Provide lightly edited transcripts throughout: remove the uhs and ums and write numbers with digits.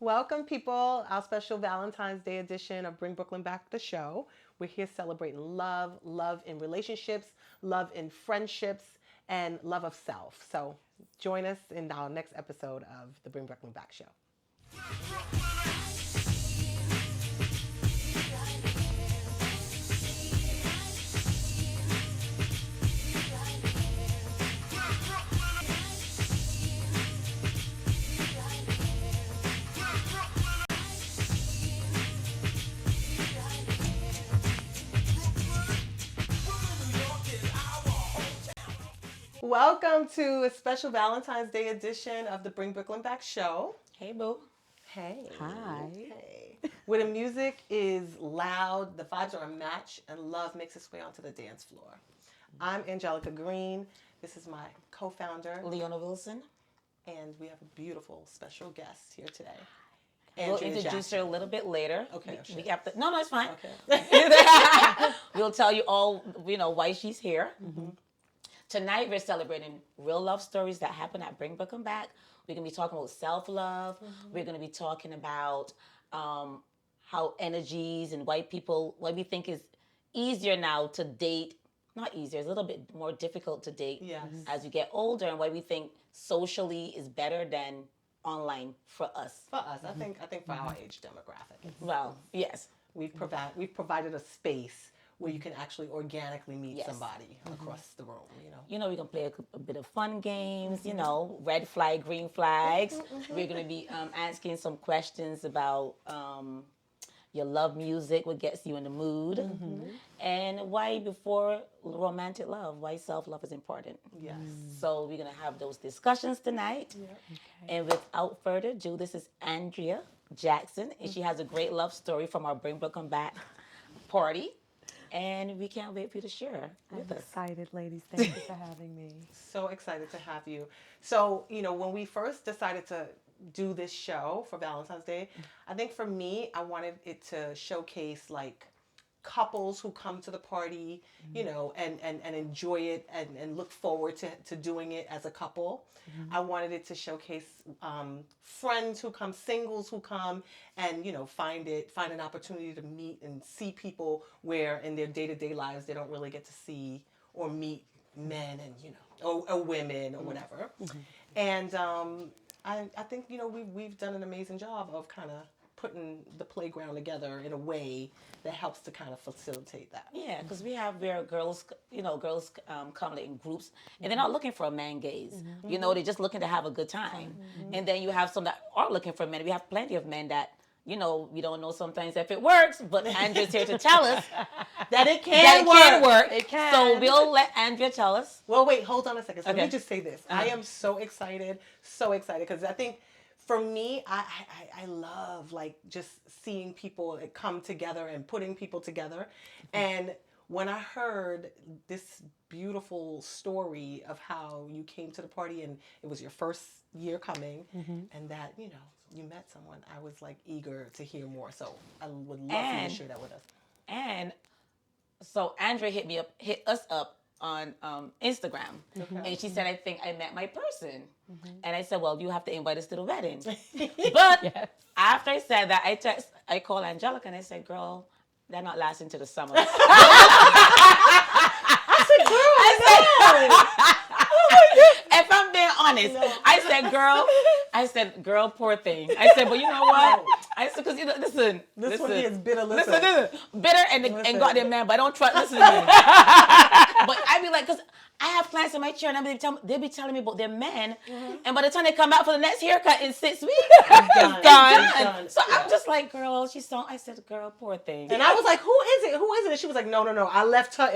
Welcome, people. Our special Valentine's Day edition of Bring Brooklyn Back the show. We're here celebrating love in relationships, love in friendships, and love of self. So join us in our next episode of the Bring Brooklyn Back show. Welcome to a special Valentine's Day edition of the Bring Brooklyn Back show. Hey, boo. Hey. Hi. Hey. Where the music is loud, the vibes are a match, and love makes its way onto the dance floor. I'm Angelica Green. This is my co-founder, Leona Wilson. and we have a beautiful special guest here today. We'll Andrea introduce Jackson. her a little bit later. Okay, We have to, no, it's fine. Okay. We'll tell you all, why she's here. Mm-hmm. Tonight, we're celebrating real love stories that happen at Bring Brooklyn Back. We're going to be talking about self-love. Mm-hmm. We're going to be talking about how energies and why we think is easier now to date. Not easier, it's a little bit more difficult to date as you get older, and why we think socially is better than online for us. For us, I think for our age demographic. Well, yes. We've provided a space where you can actually organically meet somebody across the room, We can play a bit of fun games, red flag, green flags. We're going to be asking some questions about your love music, what gets you in the mood, and why before romantic love, why self-love is important. Yes. So we're going to have those discussions tonight. Yeah. Okay. And without further ado, this is Andrea Jackson, and she has a great love story from our Bring Brooklyn Back party. And we can't wait for you to share with us. I'm excited, ladies. Thank you for having me. So excited to have you. So, when we first decided to do this show for Valentine's Day, I think for me, I wanted it to showcase like couples who come to the party, and enjoy it and look forward to doing it as a couple. I wanted it to showcase friends who come, singles who come, and find an opportunity to meet and see people where in their day-to-day lives they don't really get to see or meet men and or women or whatever. And I think we've done an amazing job of kind of putting the playground together in a way that helps to kind of facilitate that. Yeah, because we have where girls come in groups, and they're not looking for a man gaze. They're just looking to have a good time. And then you have some that are looking for men. We have plenty of men that, we don't know sometimes if it works, but Andrea's here to tell us that it can work. It can. So we'll let Andrea tell us. Well, wait, hold on a second. So Okay. let me just say this. I am so excited, because I think for me, I love like just seeing people come together and putting people together. And when I heard this beautiful story of how you came to the party and it was your first year coming, and that, you met someone, I was like eager to hear more. So I would love for you to share that with us. And so Andrea hit us up on Instagram, and she said, "I think I met my person." And I said, "Well, you have to invite us to the wedding." But after I said that, I called Angelica and I said, "Girl, they're not lasting to the summer." I said, "Girl, if I'm being honest, I said, girl, poor thing. I said, but you know what? I said, because listen, this one here is bitter. Listen, bitter and got their man, but I don't trust. Listen to me. But I be like, because I have clients in my chair, and they be telling me about their men, and by the time they come out for the next haircut in 6 weeks, it's done. So I'm just like, girl, I said, girl, poor thing. And I was like, who is it? Who is it? And she was like, no. I left her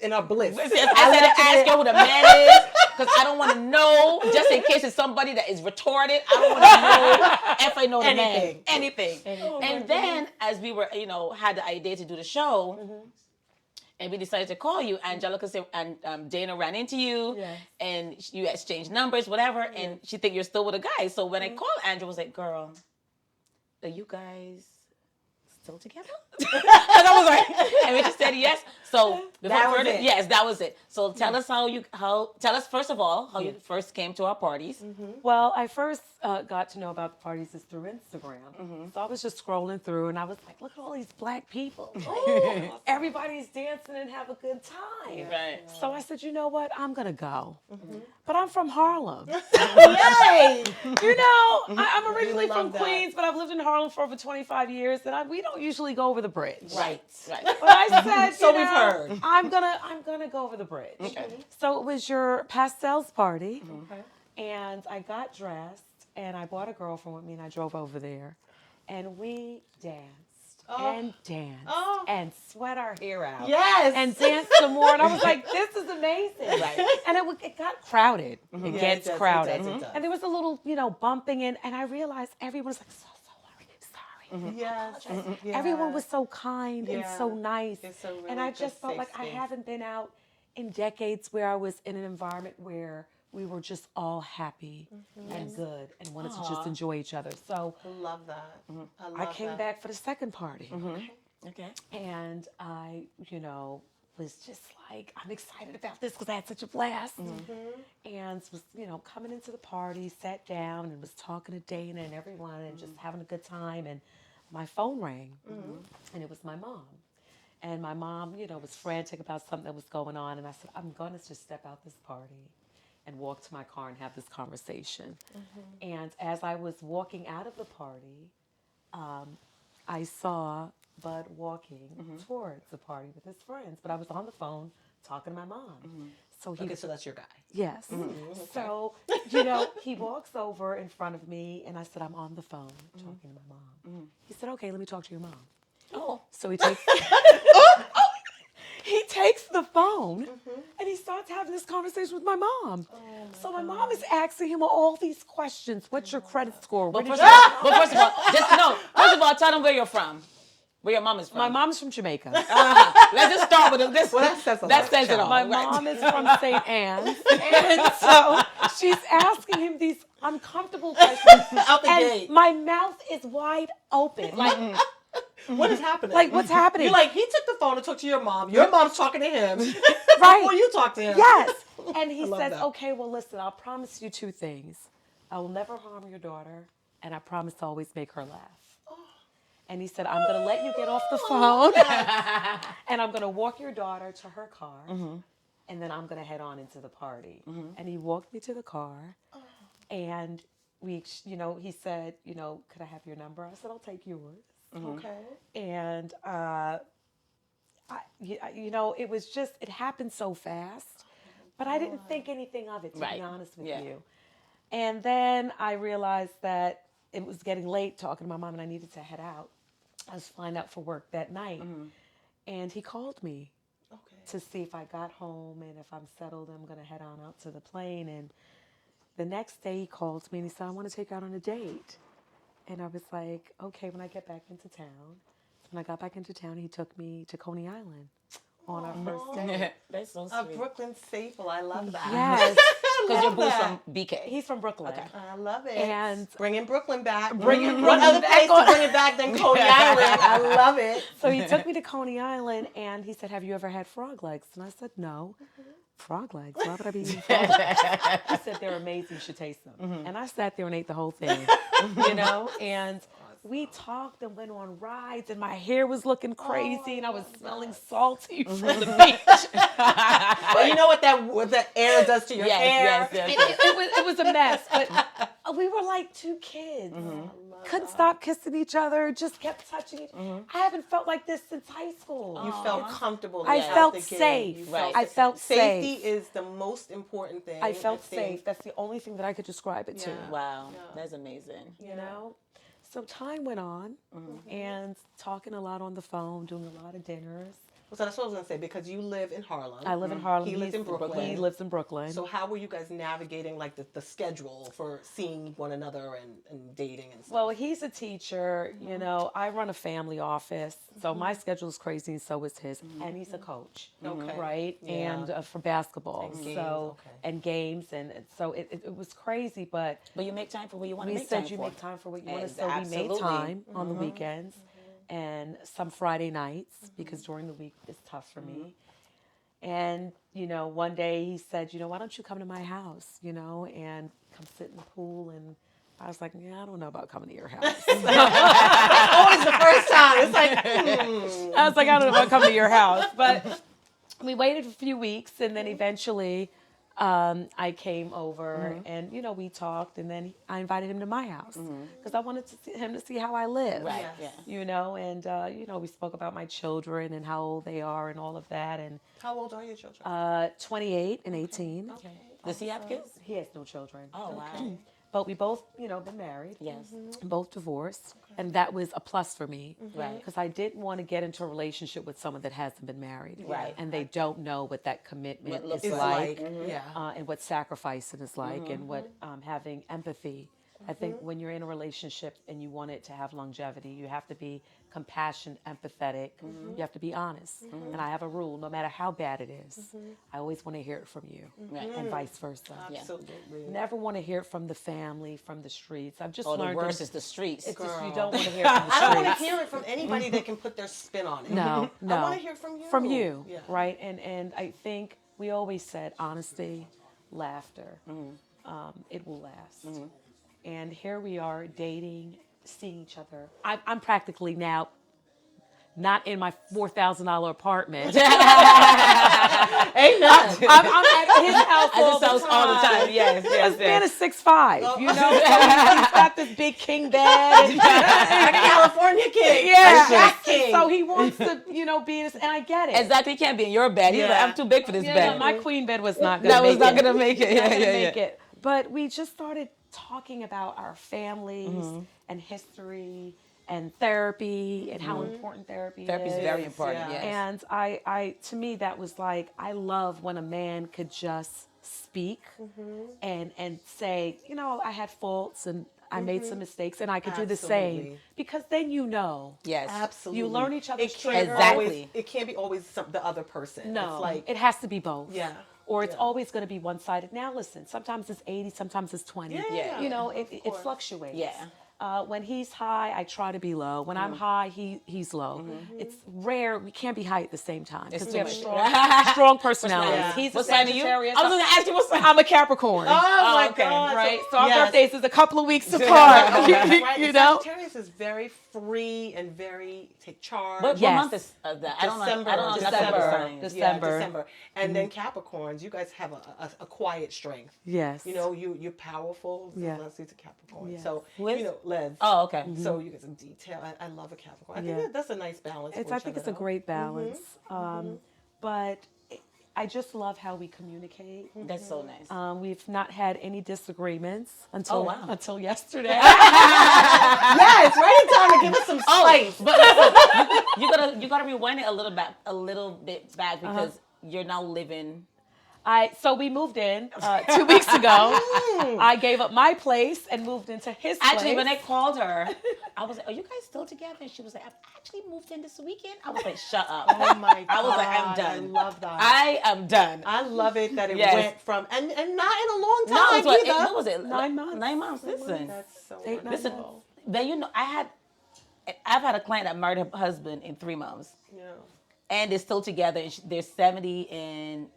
in her bliss. I said, ask her who the man is, because I don't want to know, just in case it's somebody that is retarded. I don't want to know if I know the man. Anything. Oh, and then, as we were, had the idea to do the show, and we decided to call you, Angelica said, and Dana ran into you, and you exchanged numbers, whatever, and she think you're still with a guy. So when I called, Andrea was like, girl, are you guys still together? And I was like, and we just said yes. So That was it. yes, that was it. So tell us tell us first of all how you first came to our parties. Well, I first got to know about the parties is through Instagram. So I was just scrolling through and I was like, look at all these black people. Everybody's dancing and have a good time. Right. So I said, you know what? I'm going to go. But I'm from Harlem. Yay! You know, I'm originally love from that. Queens, but I've lived in Harlem for over 25 years, and we don't usually go over the bridge. Right. But I said, So you we've know, heard. I'm gonna go over the bridge. Okay. So it was your pastels party, Okay. and I got dressed, and I brought a girlfriend with me, and I drove over there, and we danced and danced and sweat our hair out. Yes. And danced some more, and I was like, "This is amazing!" Right. And it got crowded. It Yeah, gets it does, crowded, it does. and there was a little, bumping in, and I realized everyone was like, "So sorry." Yes. Everyone was so kind and so Yeah. nice. It's a really and I good just felt safe like I space. haven't been out in decades where I was in an environment where we were just all happy and good and wanted to just enjoy each other. So I love that. I love I came that. back for the second party. Okay. And I, was just like, I'm excited about this because I had such a blast. And was, coming into the party, sat down and was talking to Dana and everyone and just having a good time. And my phone rang and it was my mom. And my mom, was frantic about something that was going on. And I said, I'm going to just step out this party and walk to my car and have this conversation. And as I was walking out of the party, I saw Bud walking towards the party with his friends, but I was on the phone talking to my mom. So he Okay, so that's your guy. yes. So, he walks over in front of me, and I said, I'm on the phone talking to my mom. He said, okay, let me talk to your mom. Oh. So he takes he takes the phone and he starts having this conversation with my mom. So my mom is asking him all these questions. What's your credit score? Where But did first, you- but first of all, first of all, tell them where you're from. Where your mom is from. My mom's from Jamaica. Let's just start with this. Well, that says a That lot, says it child. all. My right. mom is from St. Anne's. And so she's asking him these uncomfortable questions. Out the And gate. my mouth is wide open. Like, What is happening? like what's happening? You're like, he took the phone and talked to your mom. Your mom's talking to him. Right. Before you talk to him. Yes. And he love says, that. okay, well, listen, I'll promise you two things. I will never harm your daughter, and I promise to always make her laugh. And he said, I'm going to let you get off the phone, and I'm going to walk your daughter to her car, and then I'm going to head on into the party. And he walked me to the car, and we, he said, could I have your number? I said, I'll take yours. Okay. And, it was just, it happened so fast, but I didn't think anything of it, to Right. be honest with Yeah. you. And then I realized that it was getting late talking to my mom and I needed to head out. I was flying out for work that night. And he called me Okay. to see if I got home and if I'm settled, I'm going to head on out to the plane. And the next day he called me and he said, I want to take you out on a date. And I was like, okay, when I get back into town. When I got back into town, he took me to Coney Island on our first date. That's so A sweet. Brooklyn staple. I love that. Yes, Because you're both that. from BK. he's from Brooklyn. I love it. And bringing Brooklyn back. Bringing What Brooklyn other back place on- to bring it back than Coney Island? I love it. so he took me to Coney Island and he said, have you ever had frog legs? And I said, no. Frog legs? Why would I be eating frog legs? He said, they're amazing. You should taste them. And I sat there and ate the whole thing, and we talked and went on rides and my hair was looking crazy and I was smelling salty from the beach. Well, you know what that air does to your hair? Yes. It was a mess, but we were like two kids. Couldn't stop kissing each other, just kept touching each other. I haven't felt like this since high school. You felt comfortable. I out felt the gate. safe. You Right. I felt Safety safe. is the most important thing. I felt think. safe. That's the only thing that I could describe it to. Yeah. Wow. Yeah. That's amazing. You know? So time went on and talking a lot on the phone, doing a lot of dinners. So that's what I was gonna say, because you live in Harlem. I live in Harlem. He lives in Brooklyn. He lives in Brooklyn. So how were you guys navigating like the schedule for seeing one another and dating and stuff? Well, he's a teacher. You know, I run a family office, so my schedule is crazy, and so is his. And he's a coach, Okay. right? Yeah. And for basketball, And games, so okay. and games, and so it was crazy. But But you make time for what you want to we make said time you for. make time for what you want to. Ex- So we made absolutely. time on the weekends, and some Friday nights, because during the week it's tough for me. And, one day he said, why don't you come to my house, and come sit in the pool. And I was like, yeah, I don't know about coming to your house. Always the first time. It's like, I was like, I don't know about coming to your house. But we waited a few weeks, and then eventually I came over, and, we talked, and then I invited him to my house because I wanted him to see how I live. Right. Yes. Yeah. And, we spoke about my children and how old they are and all of that. And how old are your children? 28 and 18. Okay. Does he have kids? He has no children. Oh, wow. But we both, been married. Yes. Both divorced. And that was a plus for me. Right. Because I didn't want to get into a relationship with someone that hasn't been married. Right. And they don't know what that commitment What looks is It's like. yeah. And what sacrificing is like, and what having empathy. I think when you're in a relationship and you want it to have longevity, you have to be compassionate, empathetic. You have to be honest. And I have a rule: no matter how bad it is, I always want to hear it from you, Right. and vice versa. Absolutely. Never want to hear it from the family, from the streets. I've just Oh, the learned worst to- is the streets. it's just you Girl. don't want to hear it from the I streets. don't want to hear it from anybody that can put their spin on it. No, no. I want to hear from you. From you, Yeah. right? And I think we always said honesty, laughter, it will last. And here we are dating, seeing each other. I'm practically now not in my $4,000 apartment. Ain't nothing. I'm at his house At his house all the time. Yes, yes, This man yes. is 6'5", so he's got this big king bed. Like a California king. Yeah, A Jack king. so he wants to, be in his, and I get it. Exactly, he can't be in your bed. He's like, Yeah. I'm too big for this Yeah, bed. my queen bed was not going to That make was not it. going to make it. Not Yeah, gonna yeah, make yeah. it. But we just started talking about our families and history and therapy and how important therapy Therapy is is. very important, Yeah. yes. And I, to me, that was like, I love when a man could just speak and say, I had faults and I made some mistakes, and I could do the same, Absolutely. because then Yes. Absolutely. You learn each other's It can't triggers. Exactly. always. It can't be always the other person. No, It's like it has to be both. yeah. Or it's Yeah. always going to be one-sided. Now, listen, sometimes it's 80, sometimes it's 20. Yeah, Yeah. It course. fluctuates. Yeah. When he's high, I try to be low. When I'm high, he's low. It's rare. We can't be high at the same time because It's we too have much. strong personalities. Yeah. He's What a sign are you? I Sagittarius. was going to ask you what sign. I'm a Capricorn. Oh my okay. God! Right, so our yes. birthdays is a couple of weeks apart. Right. You and know, Sagittarius is very free and very take charge. What Yes. month is that? I don't know. December, I don't know nothing December, about the signs. December. Yeah, December. And then Capricorns, you guys have a quiet strength. yes. You're powerful. So Yeah. Leslie's a Capricorn. Yes. So Who is? Les. Oh, okay. So you get some detail. I love a Capricorn. I think Yeah. that's a nice balance. for I each think other, it's a though. great balance. But I just love how we communicate. That's so nice. We've not had any disagreements until Oh, wow. until yesterday. Yeah, it's right in time to give us some spice. But listen, you gotta rewind it a little bit back because you're now living. So we moved in 2 weeks ago. I gave up my place and moved into his Actually, place. when I called her, I was like, "Are you guys still together?" And she was like, "I've actually moved in this weekend." I was like, "Shut up." Oh my God. I was like, "I'm done. I love that. I am done." I love it that it Yes. went from and not in a long No, time it's what, either. what was it? 9 months. 9 months. Listen, That's so 8, 9 listen. wonderful. Then I've had a client that married her husband in 3 months, Yeah. and they're still together. And they're 70 and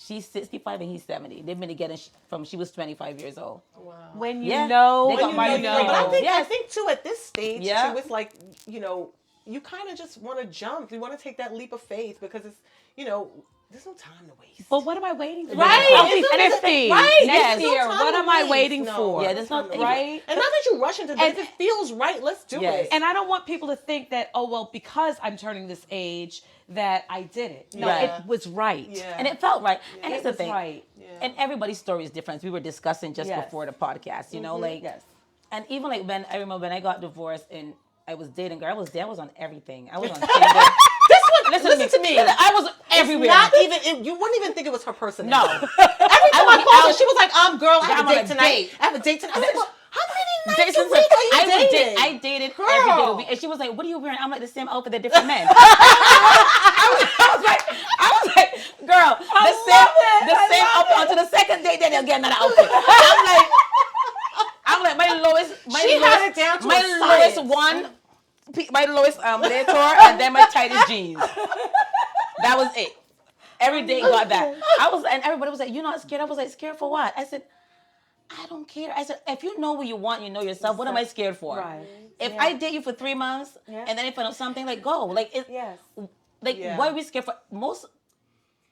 she's 65 and he's 70. They've been together from she was 25 years old. Wow. when you Yeah. know, They got you married know. But I think Yes. too at this stage Yeah. too, it's like, you kind of just want to jump. You want to take that leap of faith because it's, there's no time to waste. But what am I waiting for? Right. I'll be Isn't it- 50 right. next Yes. year. No time What to am I waste. waiting No. for? Yeah, there's no right. And not that you rush into this. And- If it feels right, let's do Yes. it. And I don't want people to think that, oh, well, because I'm turning this age, that I did it. No, Right. it was right. Yeah. And it felt right. And It that's the was thing. right. Yeah. And everybody's story is different. We were discussing just Yes. before the podcast, Yes. And even like I remember when I got divorced and I was dating girl, I was on everything. I was on Tinder. Listen to me. I was everywhere. Not even, you wouldn't even think it was her personality. No. Every time I was called her, out- she was like, girl, I have I'm a on date a tonight. date. I have a date tonight. I said, well, how many nights Jason a week are you dating? I dated Girl. every day of the week. And she was like, "What are you wearing?" I'm like, "The same outfit, they're different men." I was like, girl, the same outfit until the second date, then they'll get another outfit. I'm like, my lowest, She had it down to my a lowest science. one my lowest leotard, and then my tightest jeans. That was it. Every day got that. And everybody was like, "You're not scared?" I was like, "Scared for what?" I said, "I don't care." I said, "If you know what you want, you know yourself. What am I scared for? Right. If I date you for 3 months and then if I know something, like go, like it, Yes. like why are we scared for? Most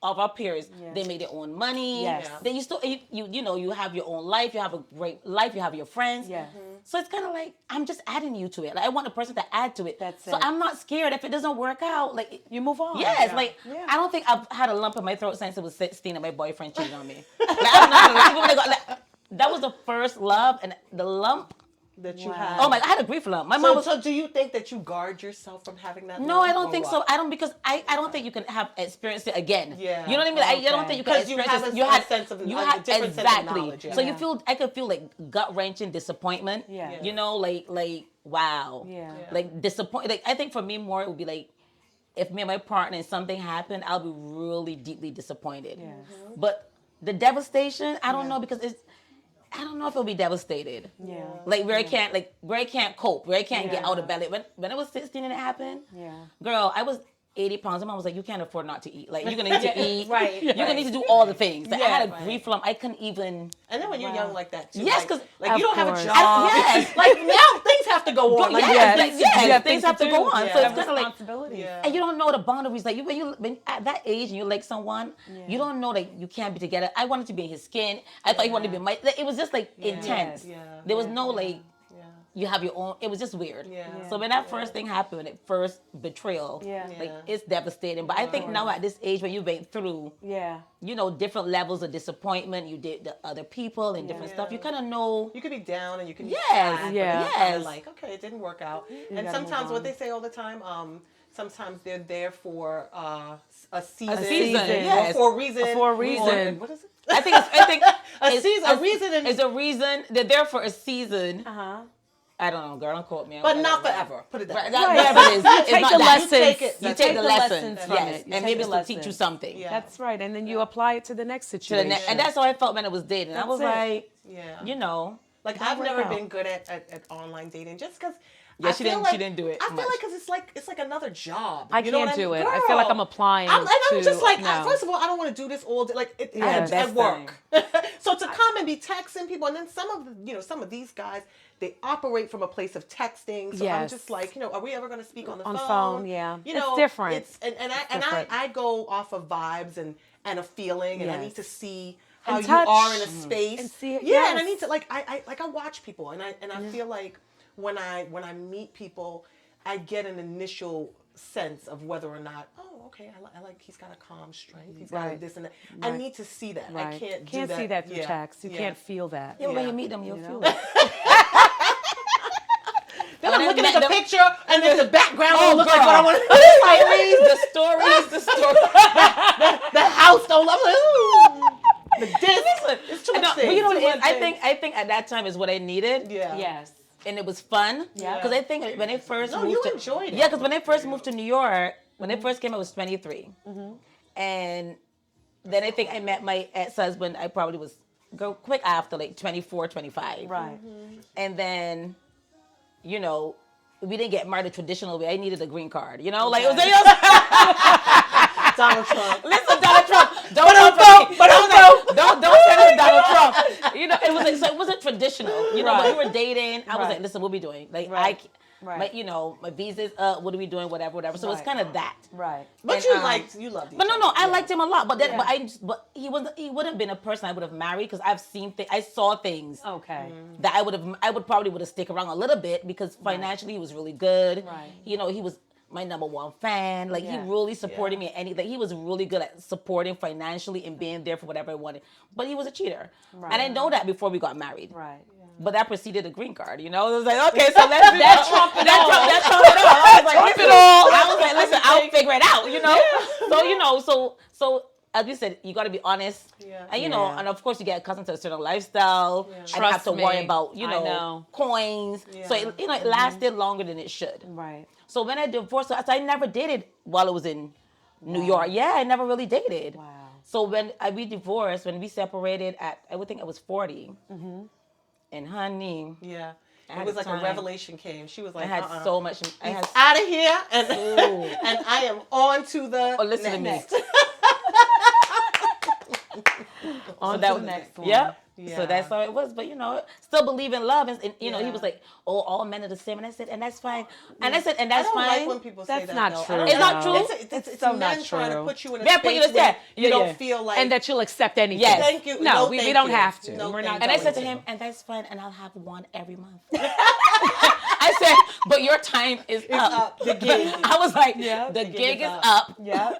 of our peers, they make their own money. Yes. Then you still, you have your own life. You have a great life. You have your friends. Yeah. So it's kind of like I'm just adding you to it. Like I want a person to add to it. That's so it. I'm not scared if it doesn't work out. Like You move on. yes, like Yeah. I don't think I've had a lump in my throat since it was 16 and my boyfriend cheated on me. Like, I'm not gonna lie. That was the first love, and the lump. That you Wow. had. Oh my! I had a grief lump. My mom was. So do you think that you guard yourself from having that? No, lump, I don't or think what? so. I don't because I don't think you can have experienced it again. Yeah. You know what I mean? I don't think you can Because you experience have it. a sense of- a different sense of exactly. knowledge, yeah. So Yeah. I could feel like gut wrenching disappointment. Yeah. You know, like wow. Yeah. Like disappoint. Like I think for me more it would be like if me and my partner and something happened, I'll be really deeply disappointed. Yes. But the devastation, I don't know because I don't know if it'll be devastated. Yeah. Like where I can't cope, where I can't get Yeah. out of bed. Like when I was 16 and it happened, Yeah. girl, I was 80 pounds. My mom was like, you can't afford not to eat. Like you're gonna need to eat. Right. You're gonna need to do all the things. Like, I had a Right. grief lump. I couldn't even. And then when you're Wow. young like that too. Yes, like, 'cause- like you don't have a Of job. course. Yes. Like now things have to go on. Like yes, You have things have to go on. Yeah. So You it's kind of like. responsibility. Yeah. And you don't know the boundaries. Like when at that age and you like someone, you don't know that you can't be together. I wanted to be in his skin. I thought he wanted to be in my. Like, it was just like intense. Yeah. There was no like. Yeah. You have your own. It was just weird. Yeah. So when that first thing happened, when it first betrayal, Yeah. like Yeah. it's devastating. But I think now at this age, when you went through, Yeah. different levels of disappointment, you did the other people and different stuff. You kind of know. You could be down and you can be Yes. sad, but Yeah. you're kinda Yes. like, okay, it didn't work out. And gotta sometimes move what on. they say all the time, sometimes they're there for a season. season, Or yes. for a reason. For a reason. What is it? I think A reason and- is a reason. They're there for a season. Uh-huh. I not know, girl. Don't quote me. But not forever. Put it that way. Whatever it is. It's Take not the that. lessons. You take the lessons from yes, it. You and take maybe the it's to teach you lessons. something. Yeah. That's right. And then you apply it to the next To the situation. and that's how I felt when I was dating. I was That's it. like, Yeah. Like Didn't I've work never out. been good at online dating just because. Yeah, she didn't do it I feel much. like because it's like another job. I You know can't what do mean? it. I feel like Girl, I'm applying I'm to, just like, no. first of all, I don't want to do this all day. Like Yeah, at best work. So to come and be texting people, and then some of these guys, they operate from a place of texting. So I'm Yes. just like, are we ever going to speak on the On phone? phone, yeah. You It's know, different. It's and different. I go off of vibes and a feeling, and I Yes. need to see how And you touch. are in a space. And see it, yeah, and I yes. need to I watch people, and I feel like when I meet people, I get an initial sense of whether or not, oh, okay, I like he's got a calm strength, he's got Right. this and that. I Right. need to see that. Right. I can't do Can't that. see that through Yeah. text. You Yeah. can't feel that. when Yeah. you meet them, you'll You feel know? it. Then I'm When I looking met at the them- picture, and then the background don't look like girl. what I want. the stories. The house don't look like. Ooh, the disc. It's too much No, things. but you know what Too it is? much I think at that time is what I needed. Yeah. Yes. And it was fun. Yeah. Because I think when I first No, moved you to enjoyed it. Yeah, because when I first moved to New York, when I first came, I was 23. And then I think I met my ex-husband. I probably was quick after, like 24, 25. Right. And then, we didn't get married the traditional way. I needed a green card. Like it was Donald Trump. Listen, Donald Trump. Don't send it to Donald Trump. It was so it wasn't traditional. When we were dating, I was like, listen, what are we doing? Like Right. my visa's up. What are we doing? Whatever. So it's Right. kind of that. Right. But And, you loved each But no, other. I liked him a lot. But then, Yeah. but he wouldn't have been a person I would have married because I've seen I saw things Okay. that I would probably stick around a little bit because financially he was really good. Right. He was my number one fan. Like he Yeah. really supported me in anything. He was really good at supporting financially and being there for whatever I wanted. But he was a cheater. Right. And I know that before we got married. Right. But that preceded a green card, It was like, okay, so let's do That trump it all. That trump it all. I was like, Trump it listen, all. I was like, listen, I'll figure it out, So as you said, you got to be honest. Yeah. And Yeah. and of course you get accustomed to a certain lifestyle. Yeah. I didn't have to Trust worry me. about, I know. coins. So Yeah. it lasted longer than it should. Right. So when I divorced, so I never dated while I was in New York. Yeah, I never really dated. Wow. So when we divorced, when we separated I would think I was 40. And honey, Yeah. It was like a revelation came. She was like, I had so much. I had out of here, and I am on to the listen next. to me. On that to was the next one. Yep. Yeah. So that's how it was. But still believe in love. And he Yeah. was like, "Oh, all men are the same." And I said, "And that's fine." And I said, "And that's I don't fine." like when people say That's that. not though. true. I don't It's like- not true. It's so men not trying to true. put you in a Yeah, space put you to where that. you Yeah, don't yeah. feel like. And that you'll accept anything. Yes. Thank you. No, No, we thank don't you. have to. No, We're thank not And I you. said to him, "And that's fine. And I'll have one every month." I said, "But your time is It's up." up. The gig. I was like, Yeah, "The gig gig is is up." up." Yeah.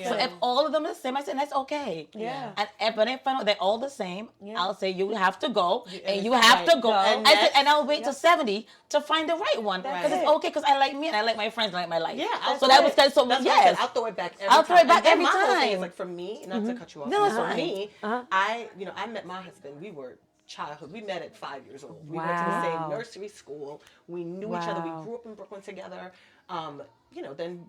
So if all of them are the same, I said, "That's okay." Yeah. And if I find out they're all the same, I'll say you have to go, and you right. have to go. And I said, next- and I'll wait till 70 to find the right one because That's it's okay. Because I like me and I like my friends and I like my life. Yeah, So that was kind of so. That's what I said. Yes. I'll throw it back every I'll time. throw it back And then every my whole thing time. is like for me, not to cut you off. No, it's for fine. me, I met my husband. We were childhood. We met at 5 years old. We went to the Wow. same nursery school. We knew each other. We Wow. grew up in Brooklyn together.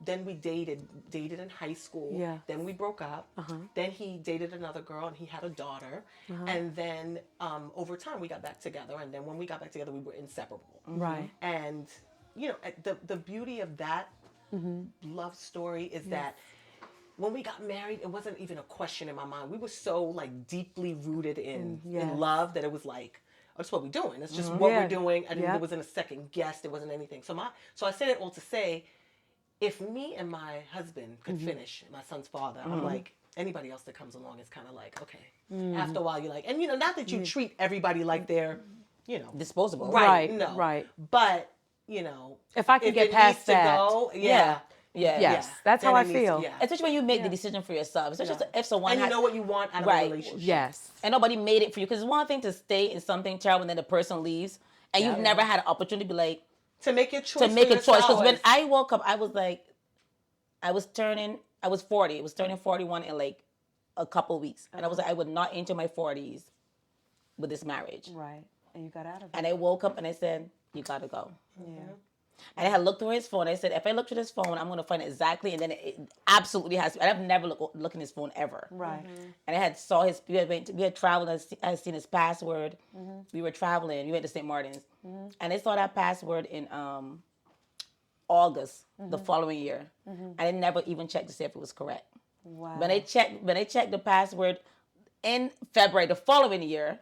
Then we dated in high school. Yeah. Then we broke up. Then he dated another girl and he had a daughter. And then over time we got back together. And then when we got back together, we were inseparable. Right. And the beauty of that love story is that when we got married, it wasn't even a question in my mind. We were so like deeply rooted in love that it was like, oh, that's what we're doing. It's just what we're doing. And there wasn't a second guess. There wasn't anything. So I said it all to say, if me and my husband could finish, my son's father, I'm like, anybody else that comes along is kind of like, okay. After a while, you're like, and not that you treat everybody like they're, Disposable. Right. no. Right. But, If I can get it past needs that. to go, Yeah. Yes, that's then how it I needs feel. yeah. Especially when you make the decision for yourself. Especially if someone And you has, know what you want out of Right. a relationship. Yes. and nobody made it for you. Because it's one thing to stay in something terrible and then the person leaves and you've never had an opportunity to be like, To make your choice. to make for a choice. Because yourself. when I woke up, I was like, I was 40. It was turning 41 in like a couple weeks. And I was like, I would not enter my 40s with this marriage. Right. And you got out of it. And I woke up and I said, you got to go. Yeah. And I had looked through his phone. I said, if I look through this phone, I'm going to find exactly. And then it absolutely has to. I've never looked in his phone ever. Right. And I had saw his, we had traveled, I had seen his password. We were traveling. We went to St. Martin's. And I saw that password in August the following year. And I never even checked to see if it was correct. Wow. When I checked the password in February the following year,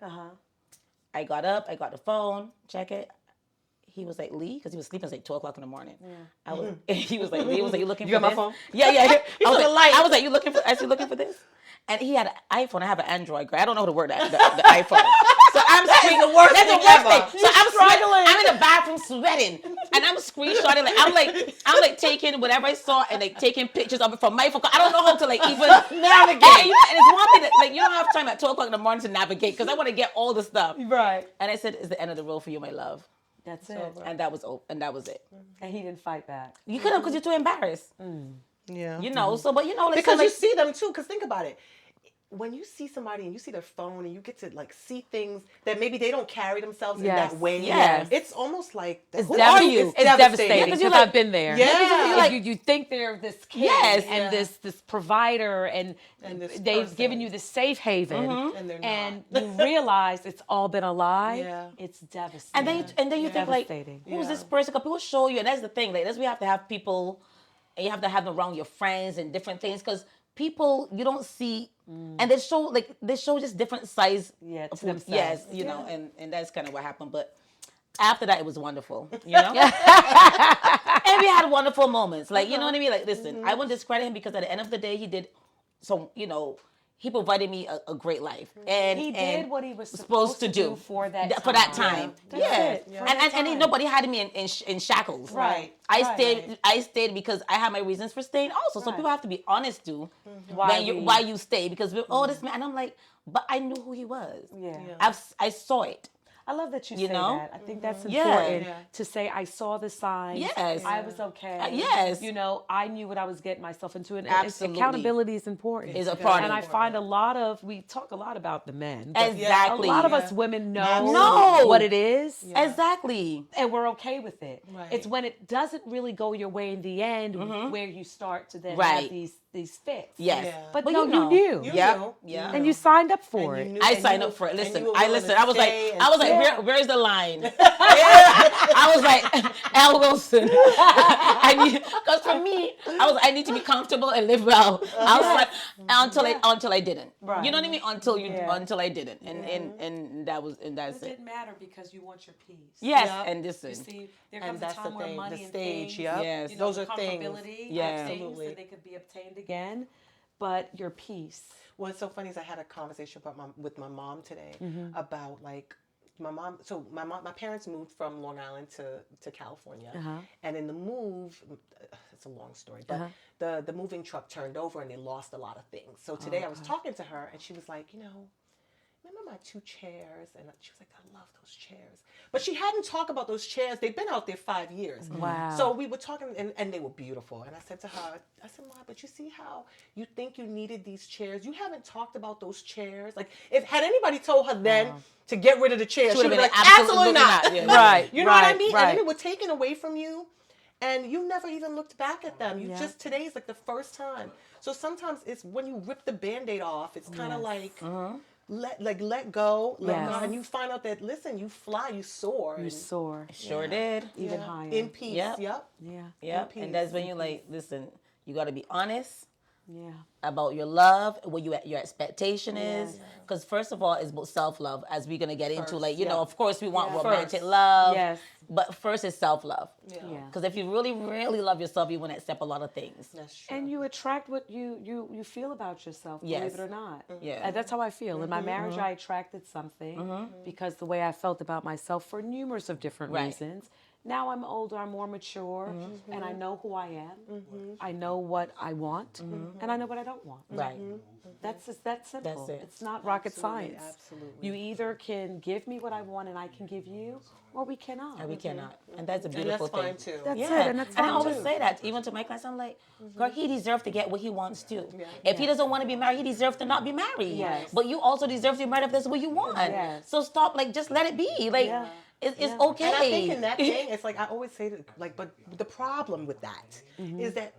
I got up, I got the phone, check it. He was like, Lee, because he was sleeping. It was like 2 o'clock in the morning. Yeah. He was like, Lee, was like, you looking You for got this? my phone? Yeah. I was the like, light. I was like, you looking for? I said, looking for this? And he had an iPhone. I have an Android. Girl. I don't know how to work the iPhone. So I'm screening. the worst That's the thing worst ever. thing. So I'm struggling. I'm in the bathroom sweating, and I'm screenshotting. I'm like taking whatever I saw and like taking pictures of it from my phone. I don't know how to like even navigate. And it's one thing that like you don't have time at 2 o'clock in the morning to navigate because I want to get all the stuff. Right. And I said, "It's the end of the road for you, my love." That's it. And that was it. And he didn't fight back. You couldn't because you're too embarrassed. Yeah. So but like, Because so, you like, see them too. Because think about it. When you see somebody and you see their phone and you get to like see things that maybe they don't carry themselves in Yes. that way. Yes. It's almost like who Dev- are you? It's devastating because because you're like- I've been there. Yeah. Like, you think they're this king Yes. and this provider and this they've person. given you this safe haven And they're not. and you realize it's all been a lie. Yeah. It's devastating. and then you think like, Devastating. who's this person? Because people show you, and that's the thing. Like, that's we have to have people, and you have to have them around your friends and different things because people you don't see, and they show just different size. Yeah, to of who- themselves. yes, and that's kind of what happened. But after that, it was wonderful, and we had wonderful moments. Like you know what I mean. Like listen, I wouldn't discredit him because at the end of the day, he did some. He provided me a great life, and He did what he was supposed to do for that time. for that time. That's Yes. it. For And that and time. nobody had me in shackles. Right. I stayed because I had my reasons for staying also. So Right. people have to be honest too Why why you stay because this man, and I'm like, but I knew who he was. Yeah. I saw it. I love that you You say know? that. I think that's Yeah. important Yeah. to say I saw the signs. Yes. I was okay. Yes. I knew what I was getting myself into. And Absolutely. accountability is important. Is a part and of I it. find we talk a lot about the men. But Exactly. a lot of us women know No. what it is. Exactly. And we're okay with it. Right. It's when it doesn't really go your way in the end where you start to then Right. have these fits. Yes. Yeah. But Well, no, you know. you knew. You Yeah. knew. Yeah. And you signed up for And it. you knew- I and signed you- up for it. and Listen, you were I willing listened. to I was like, stay and like, where's the line? I was like, Al Wilson. Because for me, I need to be comfortable and live well. I was like, until I didn't. Right. You know what I mean? Until I didn't, and that's It it. didn't matter because you want your peace. Yes, Yep. and listen. You see, there And comes a that's time the where thing, money the and stage, things, yep. Yes. you know, Those the are things. comfortability Yeah. of things Absolutely. that they could be obtained again, but your peace. What's so funny is I had a conversation with my mom today about like my parents moved from Long Island to California, and in the move, it's a long story, but the moving truck turned over and they lost a lot of things. So today I was talking to her and she was like, remember my 2 chairs? And she was like, I love those chairs. But she hadn't talked about those chairs. They've been out there 5 years. Wow. So we were talking, and they were beautiful. And I said to her, Ma, but you see how you think you needed these chairs? You haven't talked about those chairs. Like, had anybody told her then to get rid of the chairs, she would have been like, absolutely not. Yeah. Right. You know what I mean? Right. And then it was taken away from you. And you never even looked back at them. Today is like the first time. So sometimes it's when you rip the Band-Aid off, it's kind of like, let go, and you find out that, listen, you fly, you soar. You soar. Sure did. Even higher. In peace. Yep. Yep. Yeah. Yep. And that's when you're like, listen, you got to be honest Yeah. about your love, what your expectation is. Because first of all, it's about self-love, as we're going to get into. Like, you know, of course, we want romantic love. Yes. But first is self-love. Yeah. Because if you really, really love yourself, you want to accept a lot of things. That's true. And you attract what you feel about yourself, Yes. believe it or not. Yeah. And that's how I feel. In my marriage, I attracted something because the way I felt about myself for numerous of different Right. reasons. Now I'm older, I'm more mature, and I know who I am. I know what I want, and I know what I don't want. Right. That's that simple. That's it. It's not rocket science. Absolutely. You either can give me what I want and I can give you, or we cannot. And we cannot. And that's a And beautiful that's thing. fine too. That's Yeah, it, and that's I fine always too. say that even to my clients. I'm like, girl, he deserves to get what he wants to. If he doesn't want to be married, he deserves to not be married. Yes. But you also deserve to be married if that's what you want. Yes. So stop, like, just let it be. Like, it's okay. And I think in that thing, it's like I always say that, like, but the problem with that is that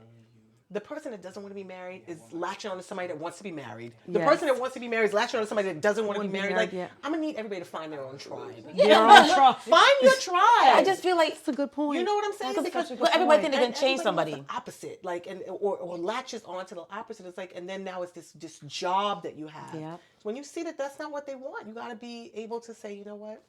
the person that doesn't want to be married is latching on to somebody that wants to be married. The Yes. person that wants to be married is latching on to somebody that doesn't want to be married. Like, yeah. I'm gonna need everybody to find their own tribe. Your own tribe. Find your tribe. I just feel like, That's a good point. You know what I'm saying? That's Because such a good but everybody point. think they can change everybody somebody. wants the opposite, like, or latches onto the opposite. It's like, and then now it's this job that you have. Yep. When you see that that's not what they want, you got to be able to say, you know what?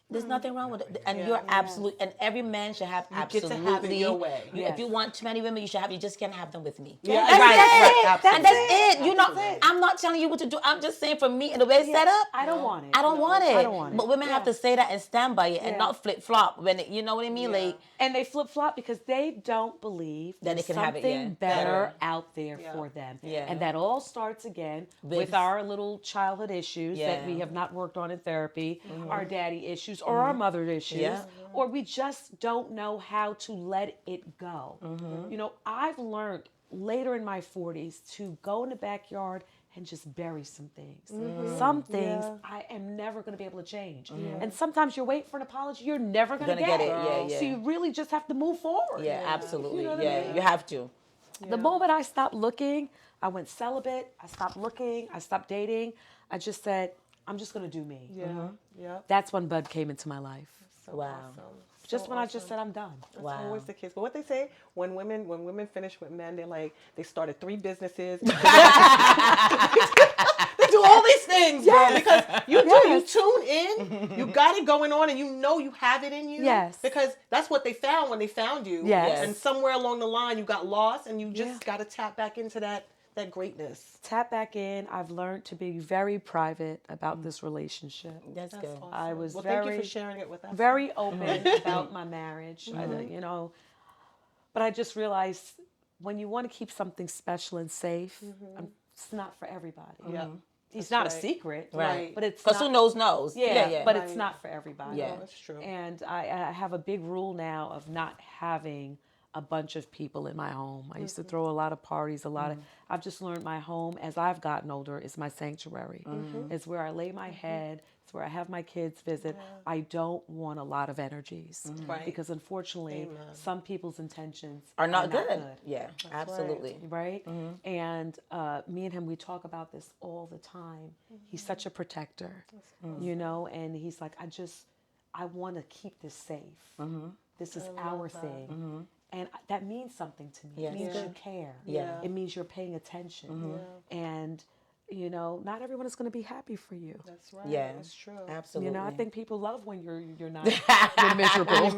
there's nothing wrong with it. And you're absolute, and every man should have get to absolutely. have it your way. If you want too many women, you should have. You just can't have them with me. Yeah, That's right, it. right, And that's it. You know, I'm not telling you what to do. I'm just saying for me and the way it's set up. I don't want it. I don't want it. I don't want it. But women have to say that and stand by it and not flip flop when it, you know what I mean. Like, And they flip flop because they don't believe That there's they can have it, something yeah. better out there for them. Yeah. And that all starts again with With- our little childhood issues that we Yeah. have not worked on in therapy, our daddy issues, or our mother issues, Yeah. or we just don't know how to let it go. You know, I've learned later in my 40s to go in the backyard and just bury some things. Some things I am never going to be able to change. And sometimes you're waiting for an apology you're never going to Gonna get. get it, yeah. So you really just have to move forward. yeah, absolutely. You know what I Yeah, mean? you have to. The moment I stopped looking, I went celibate. I stopped looking. I stopped dating. I just said, I'm just going to do me. Yeah. That's when Bud came into my life. So Wow. awesome. Just So when I awesome. just said, I'm done. That's Wow. always the case. But what they say, when women finish with men, they're like, they started 3 businesses. They do all these things, bro, because you tune in, you got it going on, and you know you have it in you. Yes. Because that's what they found when they found you. Yes. And somewhere along the line, you got lost, and you just got to tap back into that greatness. Tap back in. I've learned to be very private about this relationship. That's good. Awesome. I was well, very, thank you for sharing it with us. very open about my marriage. You know, but I just realized when you want to keep something special and safe, it's not for everybody. Yeah. It's That's not right. a secret, Right. But it's Because not, who knows? Yeah, but it's Right. not for everybody. Yeah. That's true. And I have a big rule now of not having a bunch of people in my home. I used to throw a lot of parties, I've just learned my home as I've gotten older is my sanctuary. It's where I lay my head. It's where I have my kids visit. I don't want a lot right. Because unfortunately, some people's intentions are not good. Yeah, absolutely. Right? And me and him, we talk about this all the time. He's such a protector, and he's like, I want to keep this safe. This is our thing. And that means something to me. Yes. It means you care. Yeah. It means you're paying attention. And not everyone is going to be happy for you. That's right. Yeah, that's true. Absolutely. I think people love when you're not you're miserable.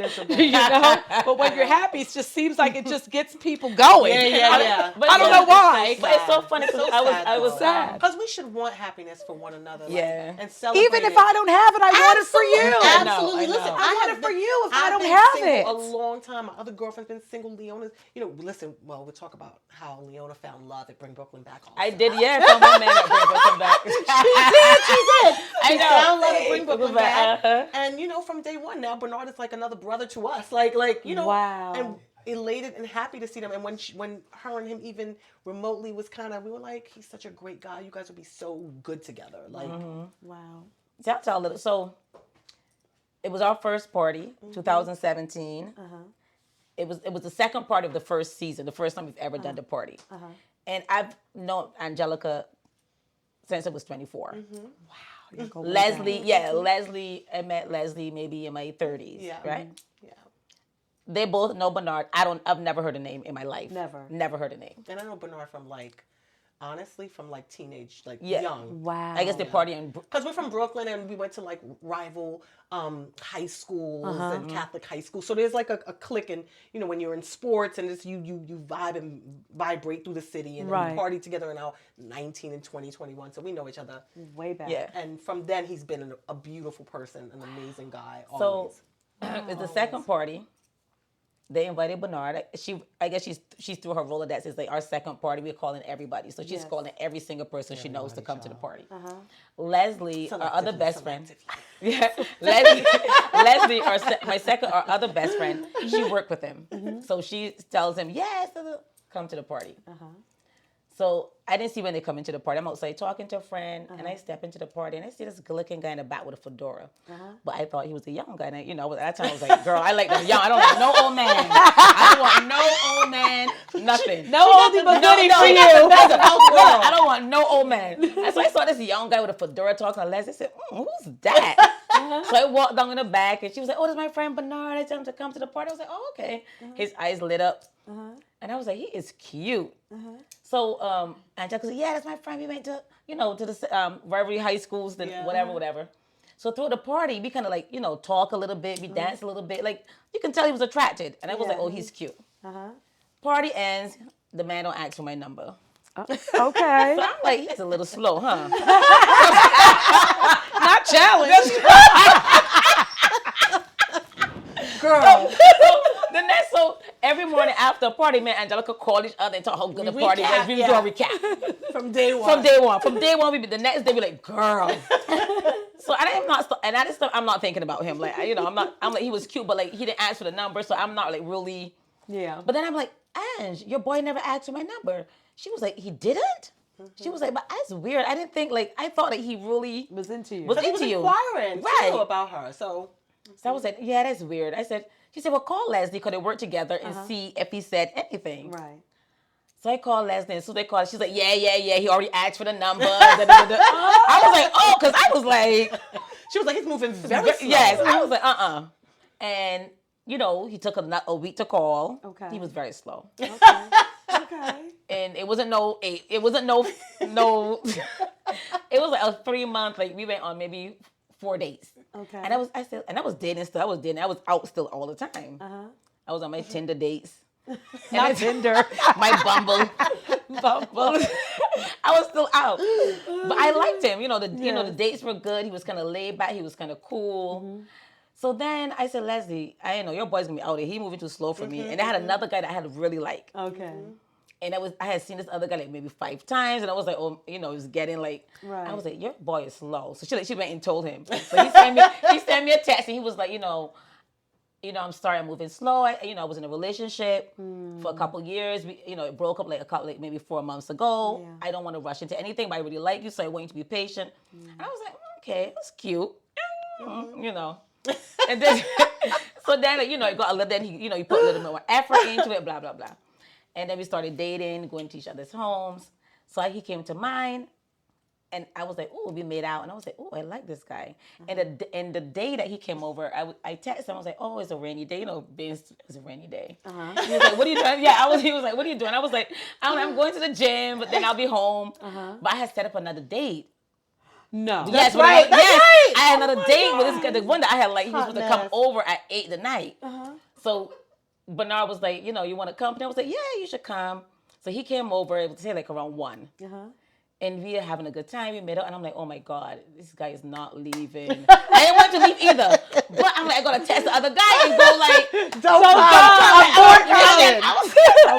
But when you're happy, it just seems like it just gets people going. Yeah. I don't know why. But it's so funny because I was sad. Because we should want happiness for one another. And celebrate Even if I don't have it, I want it for you. Absolutely. I know. Listen, I want it for you if I I've don't been have single it. a long time. My other girlfriend's been single. Leona's, listen, well, we'll talk about how Leona found love at Bring Brooklyn Back also. I did, yeah. From my man at Bring Brooklyn Back. She did. I She know. found love at Bring Brooklyn Back. Uh-huh. And, from day one now, Bernard is like another brother to us. Like, Wow. And elated and happy to see them. And when her and him even remotely was we were like, he's such a great guy. You guys would be so good together. Like, Wow. I'll tell a little. So it was our first party, 2017. It was the second party of the first season, the first time we've ever done the party. And I've known Angelica since I was 24. Wow. Leslie, I met Leslie maybe in my 30s, right? yeah. They both know Bernard. I've never heard a name in my life. Never heard a name. And I know Bernard from honestly, from teenage, Yeah. young. Wow. I guess they party in. Because we're from Brooklyn and we went to rival high schools and Catholic high schools. So there's a clique, and when you're in sports and you vibe and vibrate through the city and then we party together in our 19 and 20, 21. So we know each other Way back. Yeah. And from then he's been a beautiful person, an amazing guy. So Always. it's the second party. They invited Bernard. I guess she's through her Rolodex. It's like our second party. We're calling everybody. So she's calling every single person she knows to come to the party. Leslie, our other best friend. Yeah, Leslie, our other best friend. She worked with him, so she tells him, yes, come to the party. So I didn't see when they come into the party. I'm outside talking to a friend, and I step into the party, and I see this good-looking guy in the back with a fedora. But I thought he was a young guy. And at that time I was like, girl, I like them young. I don't want no old man. I don't want no old man. Nothing. No oldie but goodie for you. I don't want no old man. And so I saw this young guy with a fedora talking to Leslie. I said, who's that? So I walked down in the back, and she was like, oh, that's my friend Bernard. I told him to come to the party. I was like, oh, okay. His eyes lit up. And I was like, he is cute. So Angelica said, yeah, that's my friend. We went to, to the rivalry high schools, whatever. So through the party, we kind of talk a little bit. We dance a little bit. You can tell he was attracted. And I was like, oh, he's cute. Party ends. The man don't ask for my number. Okay. So I'm like, he's a little slow, huh? Not challenged. Girl. So every morning after a party, me and Angelica call each other and talk how good the party was. We do a recap. From day one, the next day we like, girl. So I'm not thinking about him. I'm like, he was cute, but he didn't ask for the number, so I'm not really. Yeah. But then I'm like, Ange, your boy never asked for my number. She was like, he didn't? She was like, but that's weird. I didn't think, I thought that he really was into you. Was he into was you. inquiring Right. about her. So I was like, yeah, that's weird. She said, well, call Leslie because they work together and see if he said anything. Right. So I called Leslie, and so they called. She's like, yeah, he already asked for the number. I was like, oh, because I was like. She was like, he's moving very slow. Yes, I was like, And, he took a week to call. Okay. He was very slow. Okay. And it wasn't no, it was like a 3-month, we went on maybe 4 dates. Okay. And I was dating still. I was out still all the time. I was on my Tinder dates. Not Tinder. My Bumble. I was still out. But I liked him. The dates were good. He was kind of laid back. He was kind of cool. So then I said, Leslie, I know your boy's gonna be out there. He moving too slow for me. And I had another guy that I had to really like. Okay. And I had seen this other guy maybe 5 times, and I was like, oh, it was getting Right. I was like, your boy is slow. So she went and told him. So he sent me a text, and he was like, I'm starting moving slow. I was in a relationship for a couple years. It broke up like maybe 4 months ago. Yeah. I don't want to rush into anything, but I really like you, so I want you to be patient. And I was like, okay, that's cute. And then, so then, it got a little, then he put a little bit more effort into it, blah, blah, blah. And then we started dating, going to each other's homes. So he came to mine. And I was like, oh, we made out. And I was like, oh, I like this guy. And the day that he came over, I texted him. I was like, oh, it's a rainy day. It's a rainy day. He was like, what are you doing? Yeah, he was like, what are you doing? I was like, I'm going to the gym, but then I'll be home. But I had set up another date. No. Yes, That's right. That's right. I had another date God. with this guy. The one that I had, he was Hot supposed to come mess. over at 8 at night. So Bernard was like, you want to come? And I was like, yeah, you should come. So he came over, it was say around 1. And we were having a good time. We made up, and I'm like, oh my God, this guy is not leaving. I didn't want to leave either. But I'm like, I gotta text the other guy and go Don't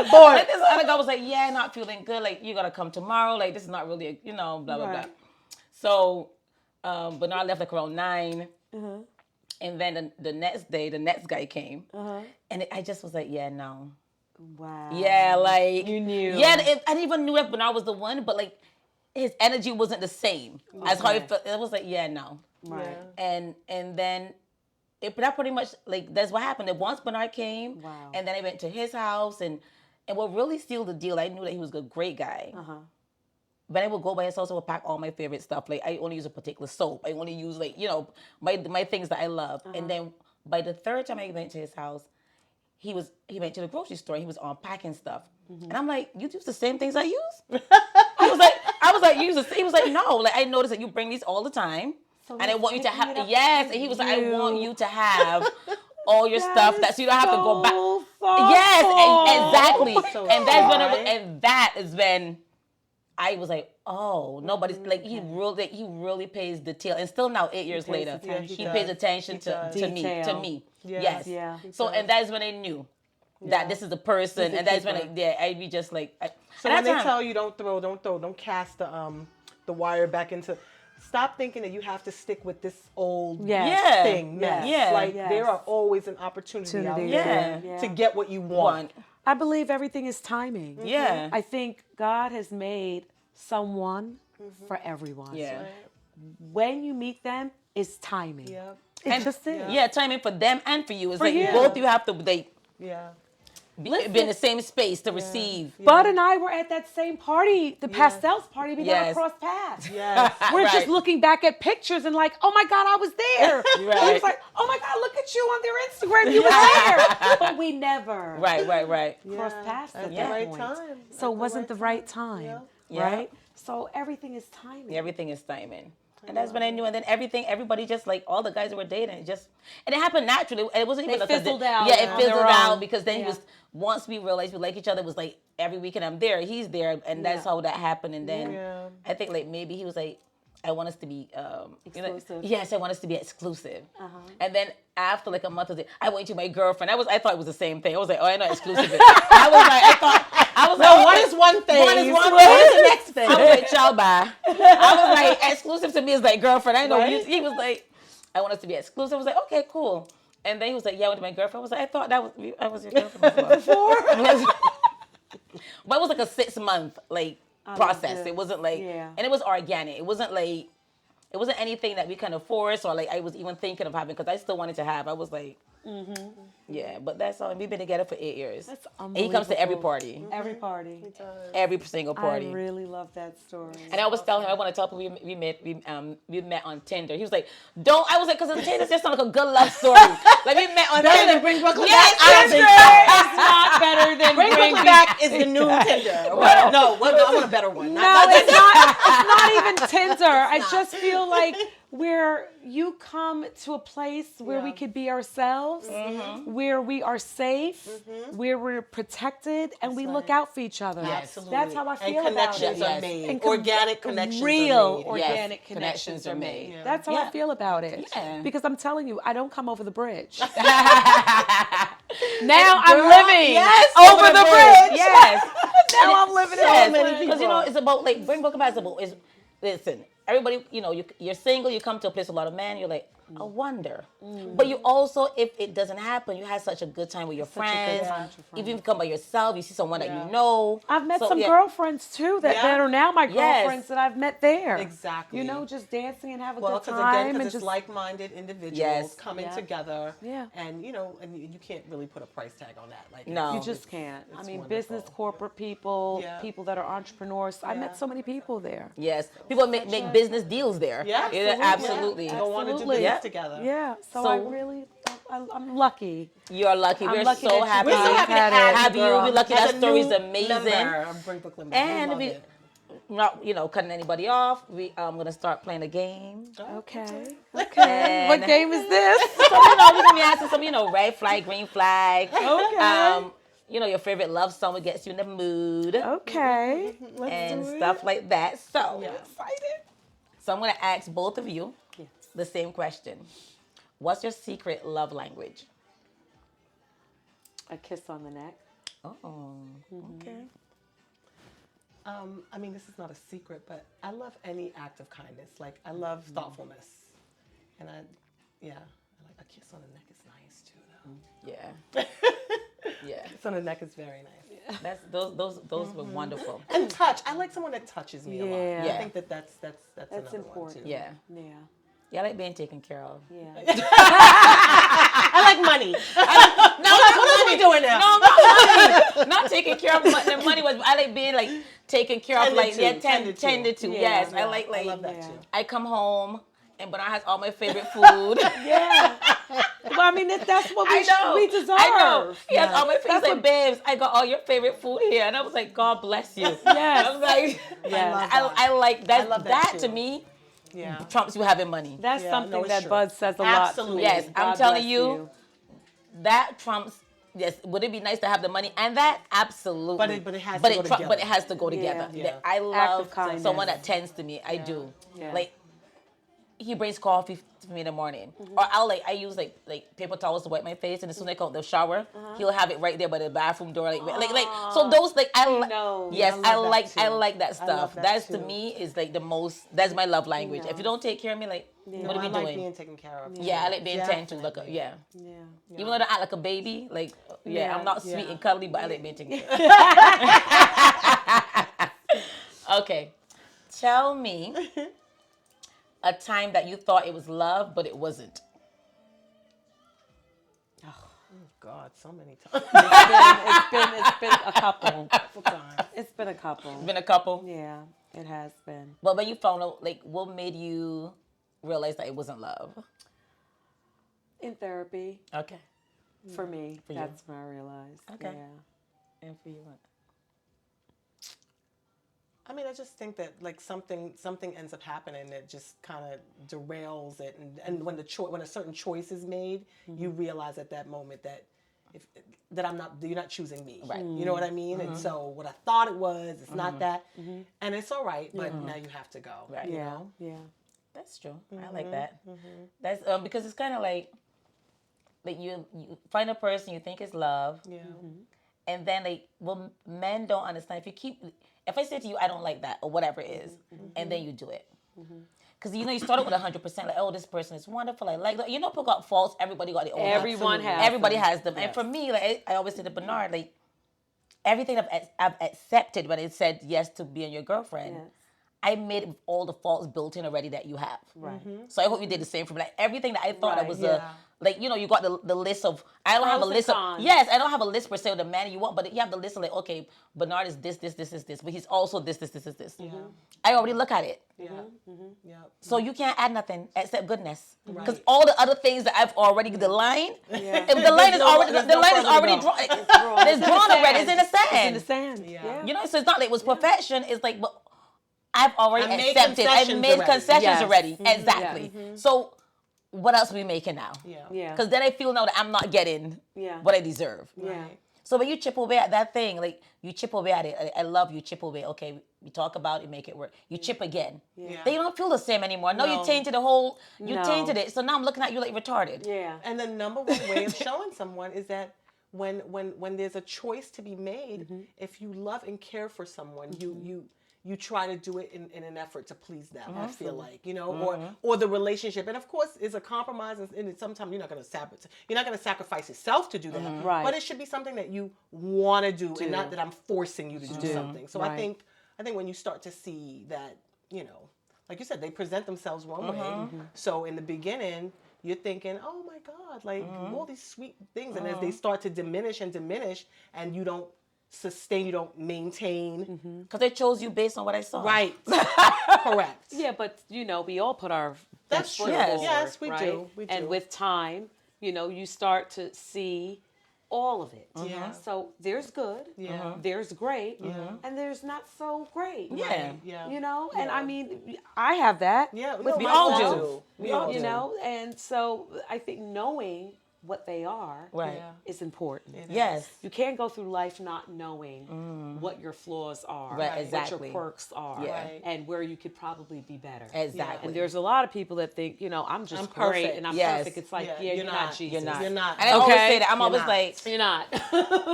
abort. Like this other guy was like, yeah, not feeling good. Like, you gotta come tomorrow. Like, this is not really, blah, blah, blah. So, Bernard left around 9. And then the next day, the next guy came. And I just was like, yeah, no. Wow. Yeah, you knew. Yeah, I didn't even knew that Bernard was the one, but his energy wasn't the same as how it felt. It was like, yeah, no. Right. And then that pretty much that's what happened. That once Bernard came, Wow. and then I went to his house, and what really sealed the deal, I knew that he was a great guy. But I would go by his house, I would pack all my favorite stuff. I only use a particular soap. I only use my things that I love. And then by the third time I went to his house, he went to the grocery store. He was unpacking stuff, and I'm like, "You use the same things I use?" I was like, "You use the." He was like, "No, I noticed that you bring these all the time, and I want you to have." Yes, and he was like, "I want you to have all your stuff so you don't have to go back." Yes, exactly. And that is when I was like, "Oh, nobody's he really pays detail." And still now, 8 years later, he pays attention to me. Yes. Yeah. So, and that's when I knew that this is a person, and that's when I'd be just like. So when they tell you don't cast the wire back into. Stop thinking that you have to stick with this old thing. There are always an opportunity out there to get what you want. I believe everything is timing. Yeah. I think God has made someone for everyone. Yeah. When you meet them, it's timing. Yeah. It's just it. Yeah, timing for them and for you. It's For you. both you have to Yeah. be in the same space to receive. Bud and I were at that same party, the pastels party. We never crossed paths. Yes. We're just looking back at pictures and oh my God, I was there. Right. He was like, oh my God, look at you on their Instagram. You were there. But we never Right. crossed paths at the that right point. time. So it wasn't the right time, Yeah. right? So everything is timing. Everything is timing. And that's when I knew. And then everybody just all the guys that were dating, and it happened naturally. It wasn't even fizzled out. Yeah, it On fizzled their out own. because then he was, once we realized we like each other, it was every weekend I'm there, he's there. And that's how that happened. And then I think maybe he was I want us to be Exclusive. yes, I want us to be exclusive. And then after a month, I want you to be my girlfriend. I thought it was the same thing. I was like, oh, I know exclusive. I was like, one is one thing. One is one What thing. is the next thing? I was like, ciao, bye. I was like, exclusive to me is girlfriend. I know. Right? He was like, I want us to be exclusive. I was like, okay, cool. And then he was like, yeah, I want to be my girlfriend. I was like, I thought I was your girlfriend before. But it was a 6-month process. It wasn't and it was organic. It wasn't it wasn't anything that we kind of forced or I was even thinking of having, because I still wanted to have. I was like, yeah, but that's all. We've been together for 8 years. That's and he comes to every party. Every party. Every single party. I really love that story. And I always tell him, I want to tell people we met on Tinder. He was like, don't. I was like, because Tinder's just like a good love story. We met on Better Tinder. than Bring Brooklyn Yes, Back. I don't think Tinder is not better than Bring Brooklyn Back is the new Tinder. No, I want a better one. No, it's not even Tinder. I just feel like where you come to a place where we could be ourselves, where we are safe, where we're protected, and we look out for each other. Absolutely. That's how I feel And about connections it. are made. And Organic connections real are made. organic Yes, connections are made. Yeah. That's how I feel about it. Yeah. Because I'm telling you, I don't come over the bridge. Now I'm living over the bridge. Yes. Now I'm living so it. many people. Because it's about Bring Brooklyn Back is listen, everybody, you're single, you come to a place with a lot of men, you're like, a wonder. But you also, if it doesn't happen, you had such a good time with your Such a good friends. time with your friends. Even if you come by yourself, you see someone that Yeah. you know. I've met So, some yeah. girlfriends too that are now my Yes. girlfriends that I've met there. Exactly. You know, just dancing and having a Well, good because time again, and because just it's like-minded individuals Yes. coming Yeah. together. Yeah. And and you can't really put a price tag on that. Like No. you it's, just can't. I it's mean, wonderful. business, corporate people, Yeah. people that are entrepreneurs. I Yeah. met so many people there. Yes. People make business deals there. Yeah, Absolutely. Go on to do Absolutely. business Yeah. together. Yeah. So, So- I really, I'm lucky. You're lucky. I'm We're lucky so that you happy. We're so guys happy to had have it. Have you. girl. We're lucky. As That a story's new amazing. member of Brooklyn. And love we, it. not cutting anybody off. I'm gonna start playing a game. Okay. Okay. And- What game is this? So we're gonna be asking some red flag, green flag. Okay. Your favorite love song that gets you in the mood Okay. Let's and do it. stuff like that. So, Yeah. so I'm gonna ask both of you Yes. the same question. What's your secret love language? A kiss on the neck. Oh, okay. I mean, this is not a secret, but I love any act of kindness. Like I love thoughtfulness, and I like a kiss on the neck is nice too, though. Yeah. Yeah. Kiss on the neck is very nice. That's those were wonderful. And touch. I like someone that touches me a lot. Yeah. Yeah. I think that's That's another important. one too. Yeah. Yeah. Yeah, I like being taken care of. Yeah. I like money. What are we doing now? No, not money. Not taking care of, but the money was. I like being like taken care of, Tended like to, tended to. Yeah, Yes, Yeah, I like I love that yeah. too. I come home and Bernard has all my favorite food. Yeah. Well, I mean, that's what I know. we deserve. I know. He has all my favorite. He's That's like, what- babes, I got all your favorite food here, and I was like, God bless you. Yes. I was like, Yes. love that. I like that. I love that to too. me Yeah. trumps you having money. That's Yeah, something no, it's that true. Bud says a lot. Absolutely. To me. Yes, God I'm telling bless you. That trumps. Yes, would it be nice to have the money and that? Absolutely. But it has to go together. But it has to go Yeah. together. Yeah. I Act love of kindness. someone that tends to me. I do. Yeah. Like he brings coffee to me in the morning, or I use like paper towels to wipe my face, and as soon as I come out the shower, he'll have it right there by the bathroom door, like so those like yes, I love that I too. like that I stuff. love that That's too. to me is like the most. That's my love language. If you don't take care of me, like what are we I like doing? being taken care of. Yeah, I like being tend to like Definitely. Yeah. even though I act like a baby, like Yeah, I'm not sweet yeah. and cuddly, but I like being taken care of. Okay, tell me a time that you thought it was love, but it wasn't. God, so many times. It's been a couple. It's been a couple. Been a couple. Yeah, it has been. But when you found out, like, what made you realize that it wasn't love? In therapy, Okay. for me, you. that's when I realized. Okay. Yeah. And for you, what? I mean, I just think that like something ends up happening that just kind of derails it, and when when a certain choice is made, you realize at that moment that you're not choosing me, Right. You know what I mean? And so what I thought it was, it's not that, and it's all right, but now you have to go, Right. You Yeah. know? Yeah. That's true. I like that. That's because it's kind of like you find a person you think is love, Yeah. and then men don't understand. If I say to you, I don't like that or whatever it is, and then you do it. Because you start out with 100%, like, oh, this person is wonderful. I like that. People got faults. Everybody got their own. Everyone has Everybody them. has them. And for me, like I always say to Bernard, like everything I've accepted when it said yes to being your girlfriend, Yes. I made it with all the faults built in already that you have. Right. So I hope you did the same for me. Like everything that I thought that Right, was yeah. you got the list of. I don't have a Pros and list of. cons. Yes, I don't have a list per se of the man you want, but you have the list of like, okay, Bernard is this, but he's also this. I already look at it. Yeah. Yeah. So you can't add nothing except goodness, because all the other things that I've already the line. Yeah. If the line is already there's the no line is further to already go. drawn. It's It's drawn already. It's in the It's in sand. the sand. Yeah. Yeah. So it's not like it was perfection. It's like, but I've already I made accepted. I've concessions made already. concessions Yes. already. Exactly. So what else are we making now? Yeah. Yeah. Because then I feel now that I'm not getting Yeah. what I deserve. Yeah. So when you chip away at that thing, like you chip away at it, I love you chip away. Okay, we talk about it, make it work. You chip again. Yeah. Then you don't feel the same anymore. No, you No. tainted you No. tainted it. So now I'm looking at you like retarded. Yeah. And the number one way of showing someone is that when there's a choice to be made, if you love and care for someone, you try to do it in an effort to please them. I feel like, you know, or the relationship, and of course, it's a compromise, and sometimes you're not going to sacrifice yourself to do that, Right. but it should be something that you want to do, and not that I'm forcing you to do something. So Right. I think when you start to see that, you know, like you said, they present themselves one way. So in the beginning, you're thinking, oh my God, like all these sweet things, and as they start to diminish, and you don't sustain, you don't maintain. Because they chose you based on what I saw. Right. Correct. Yeah, but you know, we all put our That's best true. foot Yes. forward, Yes, we right? do. We And do. with time, you know, you start to see all of it. Yeah. So there's good. Yeah. There's great. And there's not so great. Yeah. Yeah. You know, and I mean, I have that. Yeah. with we all myself, do. We all You do. know, and so I think knowing what they are Right. Yeah. is important. Yes. You can't go through life not knowing what your flaws are, Right, what exactly. your quirks are, Yeah. Right. and where you could probably be better. Exactly. And there's a lot of people that think, you know, I'm just I'm great perfect. and I'm Yes. perfect. It's like, Yeah, yeah, you're you're not not. Jesus. You're not. You're not. And I always Okay. say that. I'm You're always not. like, You're not.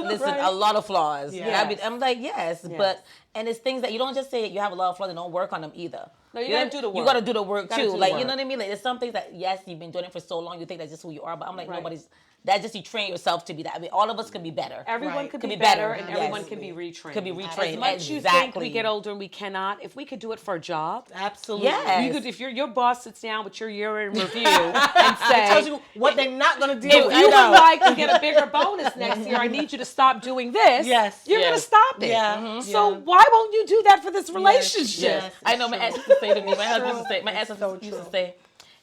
listen, Right? a lot of flaws. Yeah. You know what I mean? I'm like, yes, Yes. but and it's things that you don't just say you have a lot of flaws and don't work on them either. No, you know, gotta do the You work. got to do the work Gotta too. do the Like you work. know what I mean? Like there's some things that yes, you've been doing it for so long, you think that's just who you are. But I'm like, Right. nobody's. That's just you train yourself to be that. I mean, all of us can be better. Everyone Right. could Could be be better, better. and Yes. everyone can be retrained. Could be retrained. As much you think Exactly. we get older and we cannot, if we could do it for a job, Absolutely. Yes. you could. If your boss sits down with your year in review and say, Tells you what they're not going to do. if you would like to get a bigger bonus next year, I need you to stop doing this. Yes. You're going to Yes. stop it. Yeah. So Yeah. why won't you do that for this relationship? Yes. I know my ex used to say to me. My husband used to say. My ex so used to true. say,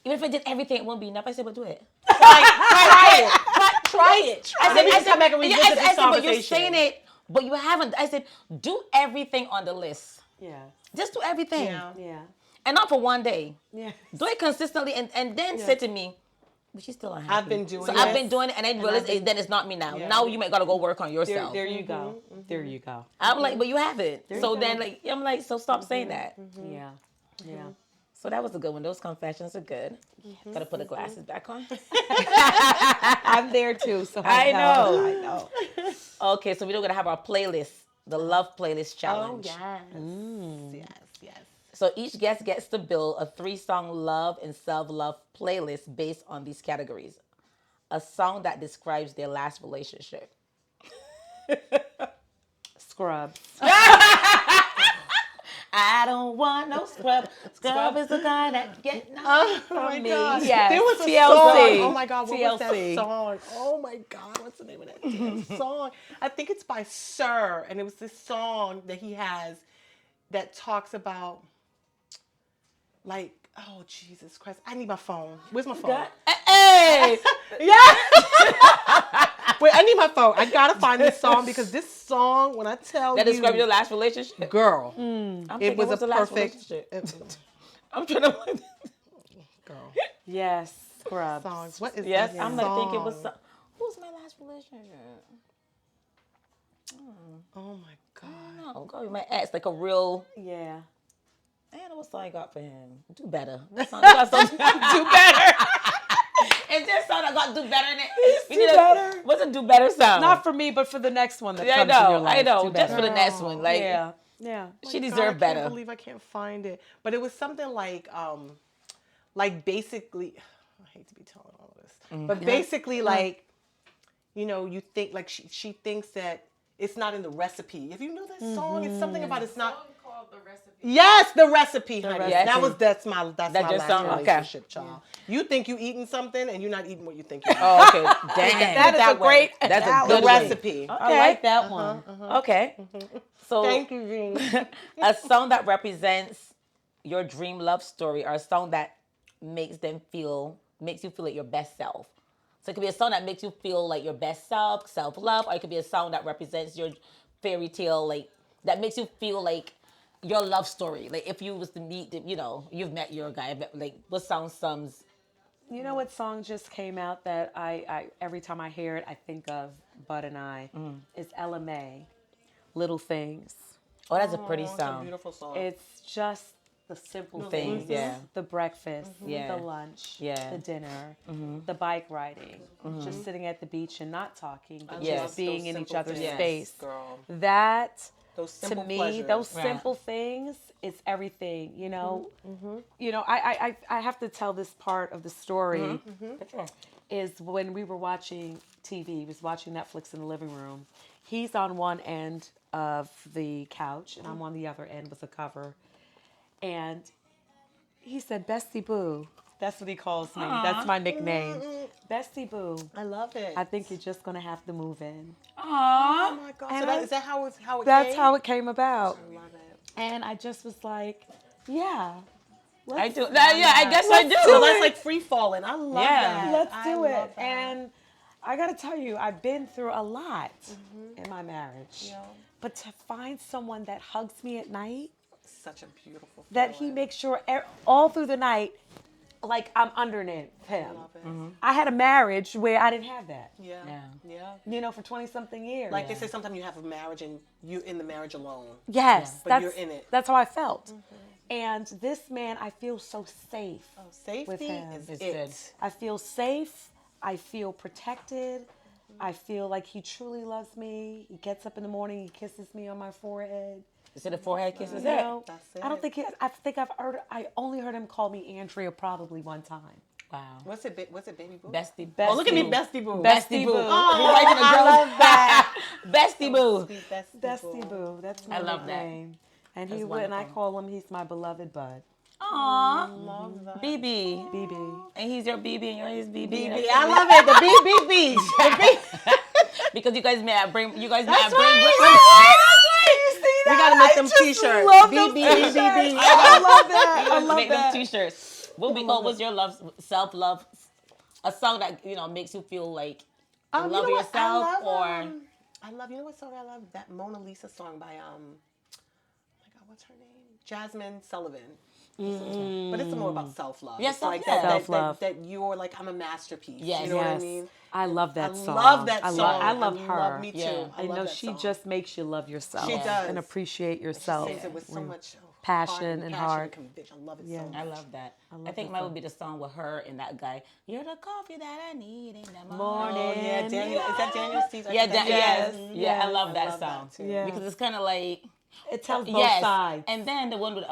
even if I did everything, it won't be enough. I said, but do it. Try it. Try it. I said, we can come back and yeah, revisit this I said, but conversation. you're saying it, but you haven't. I said, do everything on the list. Yeah. Just do everything. Yeah. Yeah. And not for one day. Yeah. Do it consistently and then say to me, but she's still unhappy. I've been doing so it. I've been doing it and then realize I've been- then it's not me now. Yeah. Now you might gotta go work on There, yourself. there you go. There you go. I'm like, but you haven't. So you then go. like I'm like, so stop saying that. Yeah. Yeah. So that was a good one. Those confessions are good. Gotta put the glasses back on. I'm there too. So I know. Okay, so we're gonna have our playlist, the love playlist Oh, challenge. yes. Yes. So each guest gets to build a 3-song love and self-love playlist based on these categories. A song that describes their last relationship. Scrubs. I don't want no scrub. Scrub is the guy that get Oh from my me. God. Yes. There was a TLC. song. Oh my God. What was TLC. that song? Oh my God. What's the name of that damn song? I think it's by Sir. And it was this song that he has that talks about, like, oh, Jesus Christ. I need my phone. Where's my phone? Hey! Yeah. Wait, I need my phone. I gotta find this song because this song, when I tell That you, describes your last relationship. girl, I'm it thinking, was what's a the last perfect relationship? I'm trying to find girl Yes. Scrubs. songs. What is Yes, that I'm like song? thinking, who's my last relationship? Oh my God. No, go with my ex, like a real. Yeah. I don't know what song I got for him. Do better. That song got something. Do better. Is there a song that got do better in it? We Do need a- better. What's a do better song? Not for me, but for the next one that Yeah, I comes in your know. life. I know. Do Just for better. the next one, like Yeah. Yeah. she God, deserved I better. can't believe I can't find it. But it was something like basically, I hate to be telling all of this, but basically like, you know, you think like she thinks that it's not in the recipe. If you know that song, it's something about it's not. Called The Recipe. Yes, the recipe, honey. Recipe. That's my That's my your last song? Okay. relationship, child. You think you eating something and you're not eating what you think you're eating. Oh, okay. Dang. That is that a great. way. That's a analogy. good The one. recipe. I like that one. Okay. So Thank you, Jean. a song that represents your dream love story, or a song that makes you feel like your best self. So it could be a song that makes you feel like your best self, self-love, or it could be a song that represents your fairy tale, like that makes you feel like your love story. Like if you was to meet, you know, you've met your guy. Like what song sums? You know what song just came out that I every time I hear it, I think of Bud and I. It's LMA, Little Things. Oh, that's a pretty It's a song. beautiful song. It's just the simple Things, things. yeah. The breakfast, Yeah. the lunch, Yeah. the dinner, the bike riding, just sitting at the beach and not talking, but Yes. just being Those in each simple other's things. space. Girl. That Those to simple me, pleasures. those Right. simple things is everything. You know, I have to tell this part of the story. Is when we were watching TV, was watching Netflix in the living room. He's on one end of the couch, and I'm on the other end with the cover. And he said, "Bestie Boo." That's what he calls me. That's my nickname. Bestie Boo. I love it. I think you're just gonna have to move in. Oh Aww. my God. And So is that how it That's came? how it came about. I love it. And I just was like, yeah. I do. Yeah, I guess I do. So that's like free falling. I love Yeah. that. Let's I do love it. that. And I got to tell you, I've been through a lot in my marriage. Yeah. But to find someone that hugs me at night, Such a beautiful that he feeling. makes sure all through the night, like I'm underneath him. I love it. I had a marriage where I didn't have that. Yeah. Yeah. Yeah. You know, for 20 something years. Like they say, sometimes you have a marriage and you're in the marriage alone. yes, But that's, you're in it. That's how I felt. And this man, I feel so safe. Oh, safety him. is It's it. good. I feel safe. I feel protected. I feel like he truly loves me. He gets up in the morning, he kisses me on my forehead. Is it a forehead kiss? Is You it? know, That's it. I don't think I only heard him call me Andrea probably one time. Wow. What's it, Baby Boo? Bestie. Oh, look at me, Boo. Bestie Boo. Bestie Boo. Oh, He writing the I girls. love that. Bestie Boo. Sweet Bestie, Bestie Boo, that's my I love that. nickname. And That's when I wonderful. call him, he's my beloved bud. Aww. Love that. BB. BB. And he's your BB and you're his BB. BB. I love it. The BBB. Because you guys may have bring. You guys may That's have bring. right. We gotta make them I just t-shirts. love those BB. t-shirts. I love that. I love Make that. them t-shirts. What was your self-love? A song that makes you feel like you love You know what? yourself, I love. You know what song I love? That Mona Lisa song by oh my God, what's her name? Jasmine Sullivan. But it's more about self-love. Yes, it's like yeah. Self-love. that you're like, I'm a masterpiece. Yes. You know what I Yes. mean? I love that I song. love that song. I love her. Love me too. Yeah. I love know that she song. just makes you love yourself. She does. And appreciate She yourself. sings it with so much passion and heart. and conviction. I love it Yeah. so much. I love that. love I think that mine song. would be the song with her and that guy. You're the coffee that I need in the Morning. morning. Oh, yeah, Daniel. Is that Daniel Steele? Yeah, Yes, yeah, I love I that love song that too. Yeah. because it's kind of like It tells both yes, sides. and then the one with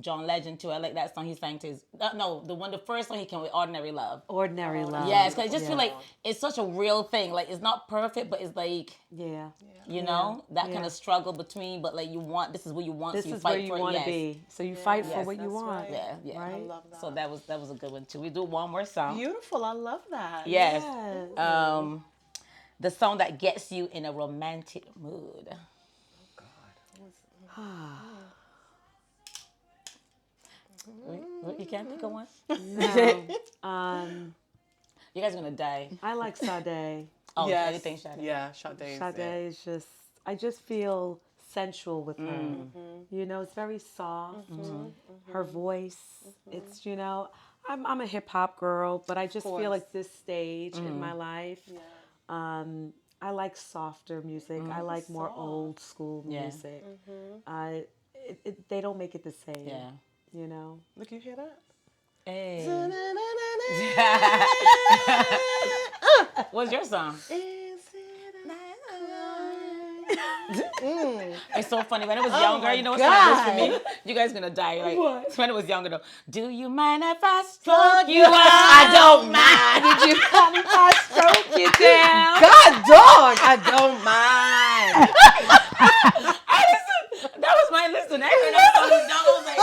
John Legend too. I like that song he sang to his. The first one he came with, Ordinary Love. Ordinary love. Yes, because I just feel Yeah. like it's such a real thing. Like it's not perfect, but it's like Yeah. you know that Yeah. kind of struggle between. But like this is what you want. This so you is fight where you for it. want to Yes. be. So you fight for Yes, what you that's want. right. Yeah, yeah. Right? I love that. So that was a good one too. We do one more song. Beautiful. I love that. Yes. Yes. The song that gets you in a romantic mood. You can't pick a one. No. You guys are gonna die. I like Sade. Oh, Yes. anything, Sade. Yeah, Sade. Sade is just, I just feel sensual with her. Mm-hmm. You know, it's very soft. Her voice, it's, I'm a hip hop girl, but I just course. feel like this stage in my life, I like softer music. I like more Soft. old school Yeah. music. They don't make it the same. Yeah. You know? Look, you hear that? Hey. What's your song? It's so funny. When I was younger, you know what song it is for me? You guys gonna die. Like What? when I was younger though. Do you mind if I stroke you out? I don't mind. Did you mind if I stroke you down? God, dog, I don't mind. That was my listen. I heard that song was young. I was like,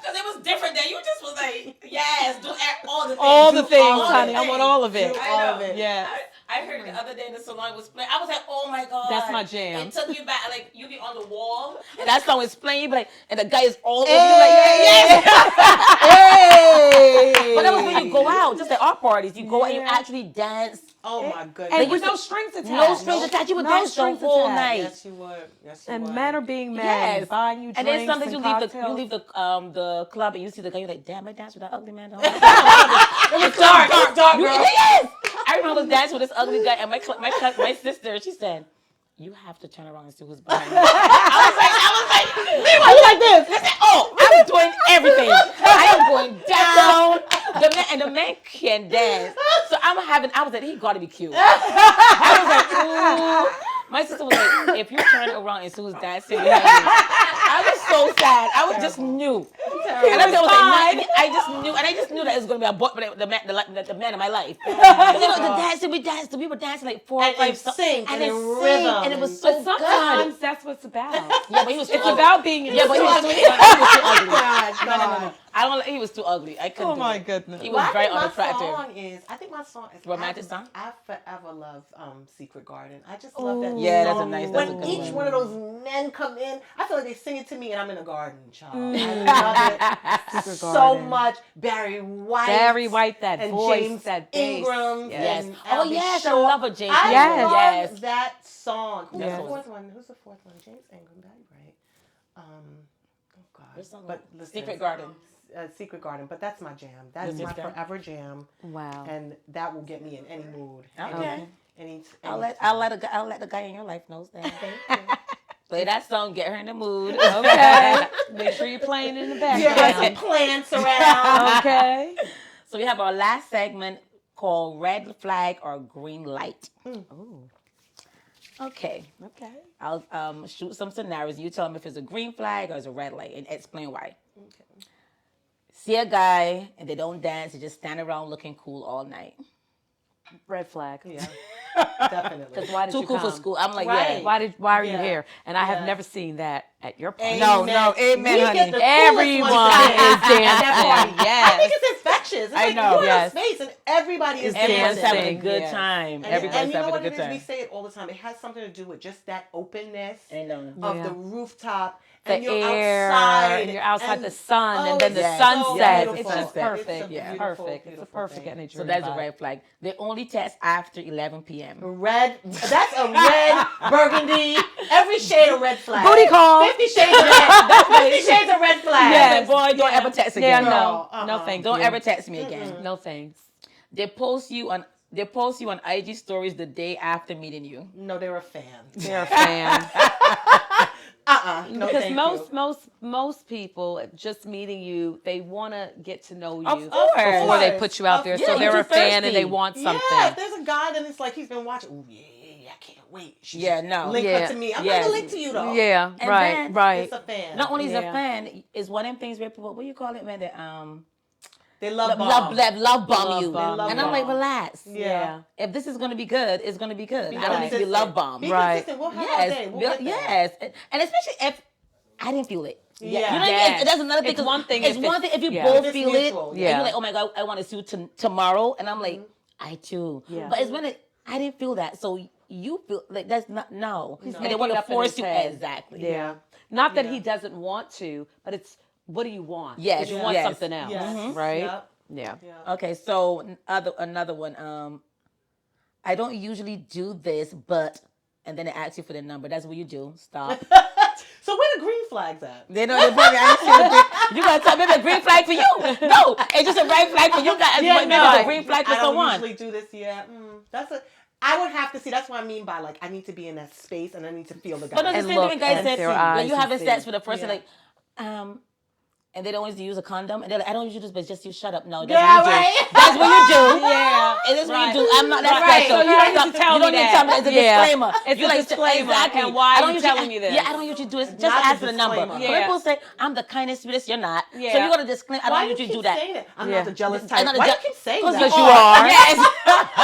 because it was different. Then you just was like, yes, do all the things. All the Do things, all the honey. I want things. all of it. I All know. of it. Yeah. I heard it the other day in the salon was playing. I was like, oh my God. That's my jam. It took you back. Like, you be on the wall, and that song is playing. You be like, and the guy is all over you. Like, yeah, yeah. Hey. But that was when you go out, just at art parties. You go out, you Yeah. actually dance. Oh my goodness. And Like, with you no said- strings attached. No strings attached. You would No dance the strings whole attached. night. Yes, you would. Yes, you And would. men are being men, Yes. buying you And drinks then sometimes you leave cocktails. the club and you see the guy. You're like, damn, I danced with that ugly man. It's dark, girl. Yes. I remember I was dancing with this ugly guy, and my sister, she said, "You have to turn around and see who's behind you." I was like this. I said, "Oh, I'm doing everything. I am going down." The man can dance, so I was like, he got to be cute. I was like, ooh. My sister was like, if you turn around and Sue's dancing, I was so sad. I was just knew. And I just knew that it was going to be a boy, the man of my life. You know, we were dancing like 4 or 5 songs. And in rhythm. And it was so Sometimes good. that's what it's about. Yeah, but he was too It's ugly. about being in Yeah, but he was too ugly. No. I don't. He was too ugly. I couldn't. Oh my do it. goodness. He was very my unattractive. song is, I think my song is Romantic song? I forever love Secret Garden. I just love that Yeah, song. that's a When good each one. one of those men come in, I feel like they sing it to me and I'm in a garden, child. I love it Secret so Garden. much. Barry White. That and voice, James that bass. Ingram. Yes. And Oh Albie yes, I Shaw. love a James. I Yes. love that song. Who's Yes. the fourth one? Who's the fourth one? James Ingram, Barry White. Oh God. But listen, Secret Garden. Secret Garden, but that's my jam. That's That's my your jam? forever jam, Wow. and that will get me in any mood. Okay. Any I'll let the guy in your life knows that. Thank you. Play that song, get her in the mood. Okay. Make sure you're playing in the Yeah, background. some plants around. Okay. So we have our last segment called Red Flag or Green Light. Ooh. Okay. Okay. I'll shoot some scenarios. You tell me if it's a green flag or it's a red light and explain why. Okay. See a guy and they don't dance, they just stand around looking cool all night. Red flag. Yeah, definitely. Because why did Too you cool come? for school. I'm like, Right. yeah. Why are you Yeah. here? And I have Yeah. never seen that at your party. No, amen, We honey. get the Everyone coolest ones is dancing at that dancing. party. Yes. I think it's infectious. It's I like know. you're in Yes. a space and everybody is Everyone's dancing. having a dancing, good yes. time. And Everybody's you know having a what good it is? time. We say it all the time. It has something to do with just that openness I know. of Yeah. the rooftop. The And you're air, outside. and you're outside and- the sun, oh, and then the it's sunset. so It's beautiful. just perfect. It's a Yeah, beautiful, perfect. It's a beautiful perfect thing. energy. So that's a vibe. red flag. They only text after 11 p.m. Red. That's a red, burgundy, every shade of red flag. Booty call. 50 shades of red. 50 shades of red flag. Yes. Boy, don't ever text Yeah, again. no, No, no, thank Don't you. ever text me again. No thanks. They post you on IG stories the day after meeting you. No, they're a fan. They're a fan. No, Because thank most people just meeting you, they want to get to know you Of course. before they put you out there. Yeah, So they're you're a fan and they thirsty. want you. something. Yeah, if there's a guy, then it's like he's been watching. Oh, yeah, I can't wait. She Yeah, just no. Link Yeah. her to me. I'm Yes. not going to link to you, though. Yeah, And right, then right. It's a fan. Not only is a Yeah. fan, is one of them things where people, what do you call it, man? They They love bomb. love bomb Love you. bomb And you. I'm like, relax. Yeah. If this is going to be good, it's going to be good. I don't Right. need to be love bomb. Be Right. consistent. We'll have Yes, our day. We'll get there. yes, and especially if I didn't feel it. Yeah. You know what I mean? Yes. That's another thing. It's one thing It's if one it's- thing if you yeah. both If it's feel mutual, it, yeah. and you're like, oh my god, I want to see you tomorrow, and I'm like, I too. Yeah. But it's when I didn't feel that, so you feel like that's not no. And they making want it to up in force his you head. exactly. Yeah. Not that Yeah. he doesn't want to, but it's what do you want? Yes, 'Cause you yeah. want yes. something else, Yes. right? Yep. Yeah. Yeah. Okay, so another one. I don't usually do this, but and then it asks you for the number. That's what you do. Stop. So where the green flags at? They know the baby. I ain't seen the green. You gonna tell me the green flag for you? No, it's just a red flag for you guys. Yeah, but no, it's a green flag for I don't someone. usually do this. Yeah, that's a. I would have to see. That's what I mean by like I need to be in that space and I need to feel the guy. But that's And the same look thing guys at said their when eyes you and having see. sex with a person Yeah. like, and they don't always use a condom, and they're like, I don't usually do this, but just you shut up. No, that's Yeah, what you right. do. That's what you do. Yeah. It is what Right. you do. I'm not that Right. special. So you don't need to tell you don't me need to that. tell me. It's a Yeah. disclaimer. It's You a disclaimer. Exactly. And why I are don't you usually- telling me this? Yeah, I don't usually do it. Just Not the ask for the number. disclaimer. But Yeah. people say, I'm the kindest, sweetest. You're not. So Yeah. you got to disclaim. I Why don't do you usually keep do that. saying it? I'm Yeah. not the jealous I'm type. not the Why do you je- keep saying that? Because you are. Yes.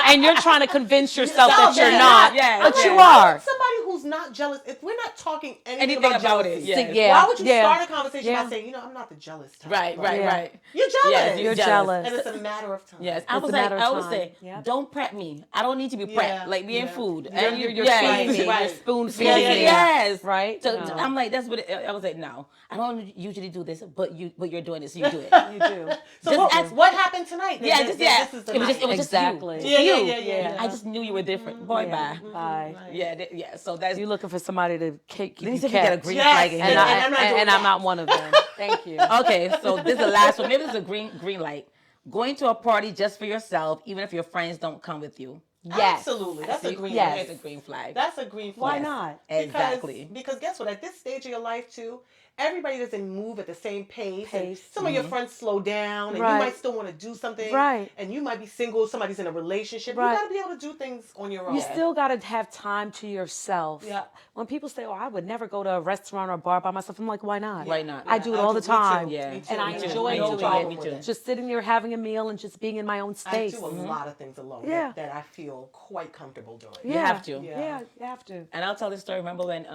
And you're trying to convince yourself No, that you're yeah. not. Yeah. But Okay. you Why are. would somebody who's not jealous, if we're not talking anything Anything about about jealousy, it, yes. Yeah. why would you Yeah. start a conversation Yeah. by saying, I'm not the jealous type? Right, Like, right, Yeah. right. You're jealous. Yes, You're jealous. jealous. And it's a matter of time. Yes, It's a I matter of always time. say, Yeah. don't prep me. I don't need to be prepped. Yeah. Like we in Yeah. food. You're- And You're yes. feeding me. Right. You're spoon Yeah, feeding yeah, me. yeah. Yes. Right? So No. I'm like, that's what I was like. No, I don't usually do this, but you're doing it, so you do it. You do. So Just what, ask- what happened tonight? Yeah, This- just this- yeah. This is the It was night. just Exactly. you. Yeah, yeah, You. yeah, yeah. I just knew you were different. Boy, Yeah. bye. Bye. Right. Yeah, yeah. So that's. You're looking for somebody to keep Let me you see if we get a kept. green Yes, flag in and here. I'm not doing I'm that. not one of them. Thank you. Okay, so this is the last one. Maybe this is a green light. Going to a party just for yourself, even if your friends don't come with you. Yes. Absolutely. That's a green Yes. flag. It's a green flag. That's a green Why flag. not? Exactly. Because guess what? At this stage of your life, too, everybody doesn't move at the same pace. And some of Mm-hmm. your friends slow down, and you Right. might still want to do something. Right. And you might be single, somebody's in a relationship. Right. You got to be able to do things on your own. You still got to have time to yourself. Yeah. When people say, "Oh, I would never go to a restaurant or a bar by myself," I'm like, "Why not? Why not? I do it I all do- the me too. time, Yeah. Me too. and I Me too. enjoy No doing problem it. with it. Just sitting there having a meal and just being in my own I space. do a lot of things alone Yeah. that I feel quite comfortable doing. Yeah. You have to. Yeah, you have to. And I'll tell this story. Remember when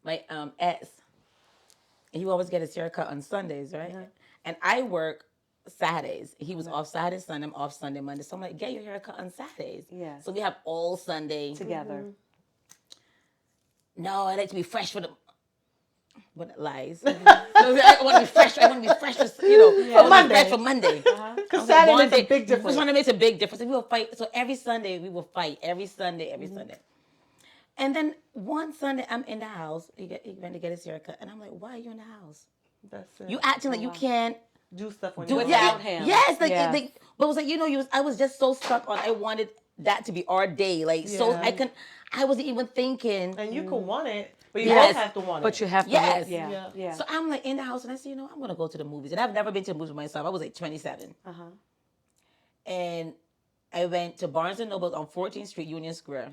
my ex, he would always get his haircut on Sundays, right? And I work Saturdays. He was off Saturday, Sunday. I'm off Sunday, Monday. So I'm like, get your haircut on Saturdays. Yes. So we have all Sunday Together. No, I like to be fresh for the. What lies? So I want to be fresh. I want to be fresh for for Monday. Fresh for Monday. Because Saturday makes a big difference. Sunday makes a big difference. And we will fight. So every Sunday we will fight. Every Sunday. And then one Sunday I'm in the house. He went to get his haircut, and I'm like, "Why are you in the house? That's it. You acting like you can't do stuff when do you're it alone. Without him. Yes, like, Yeah. but it was like I was just so stuck on. I wanted that to be our day. Like so, Yeah. I wasn't even thinking. And you could want it, but you Yes. both have to want it. But you have to. Yes. Yeah. So I'm like in the house and I said, I'm gonna go to the movies. And I've never been to the movies myself. I was like 27. And I went to Barnes and Noble on 14th Street, Union Square.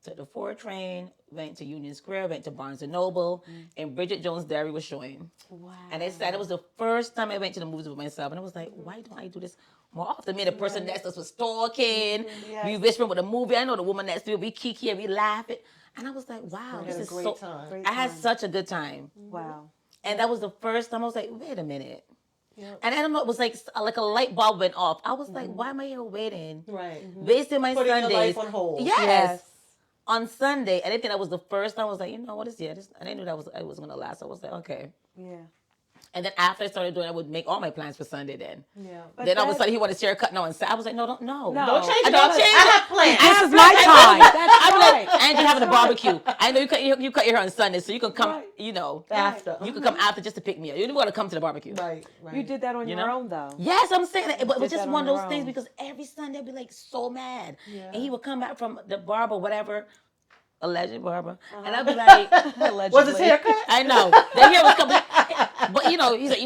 Took the 4 train, went to Union Square, went to Barnes and Noble, and Bridget Jones' Diary was showing. Wow. And I said it was the first time I went to the movies with myself. And I was like, why don't I do this more often? Me and the person next to us was talking. Yes. We whispering with a movie. I know the woman next to me, we kiki and we laugh it. And I was like, wow, this had a is great so. time. I had such a good time. Wow. And that was the first time I was like, wait a minute. Yep. And I don't know, it was like a light bulb went off. I was like, why am I here waiting? Right. Wasting my Putting Sundays. your life on hold. Yes. On Sunday. And I think that was the first time I was like, what is this? And I knew that it was going to last. I was like, okay. Yeah. And then after I started doing it, I would make all my plans for Sunday then. Yeah. Then all of a sudden he wanted his haircut now and I was like, no. Don't change I it. don't change I it. have plans. This is my time. That's I'm right. like, and you're having a barbecue. I know you cut your hair on Sunday, so you can come, Right. After. you can come after just to pick me up. You don't want to come to the barbecue. Right. You did that on your know? own, though. Yes, I'm saying that. But it was did just that one on of those your things own. because every Sunday I'd be like so mad. Yeah. And he would come back from the barber, whatever, alleged barber. And I'd be like, Was his haircut? I know. The hair was coming. But he's like,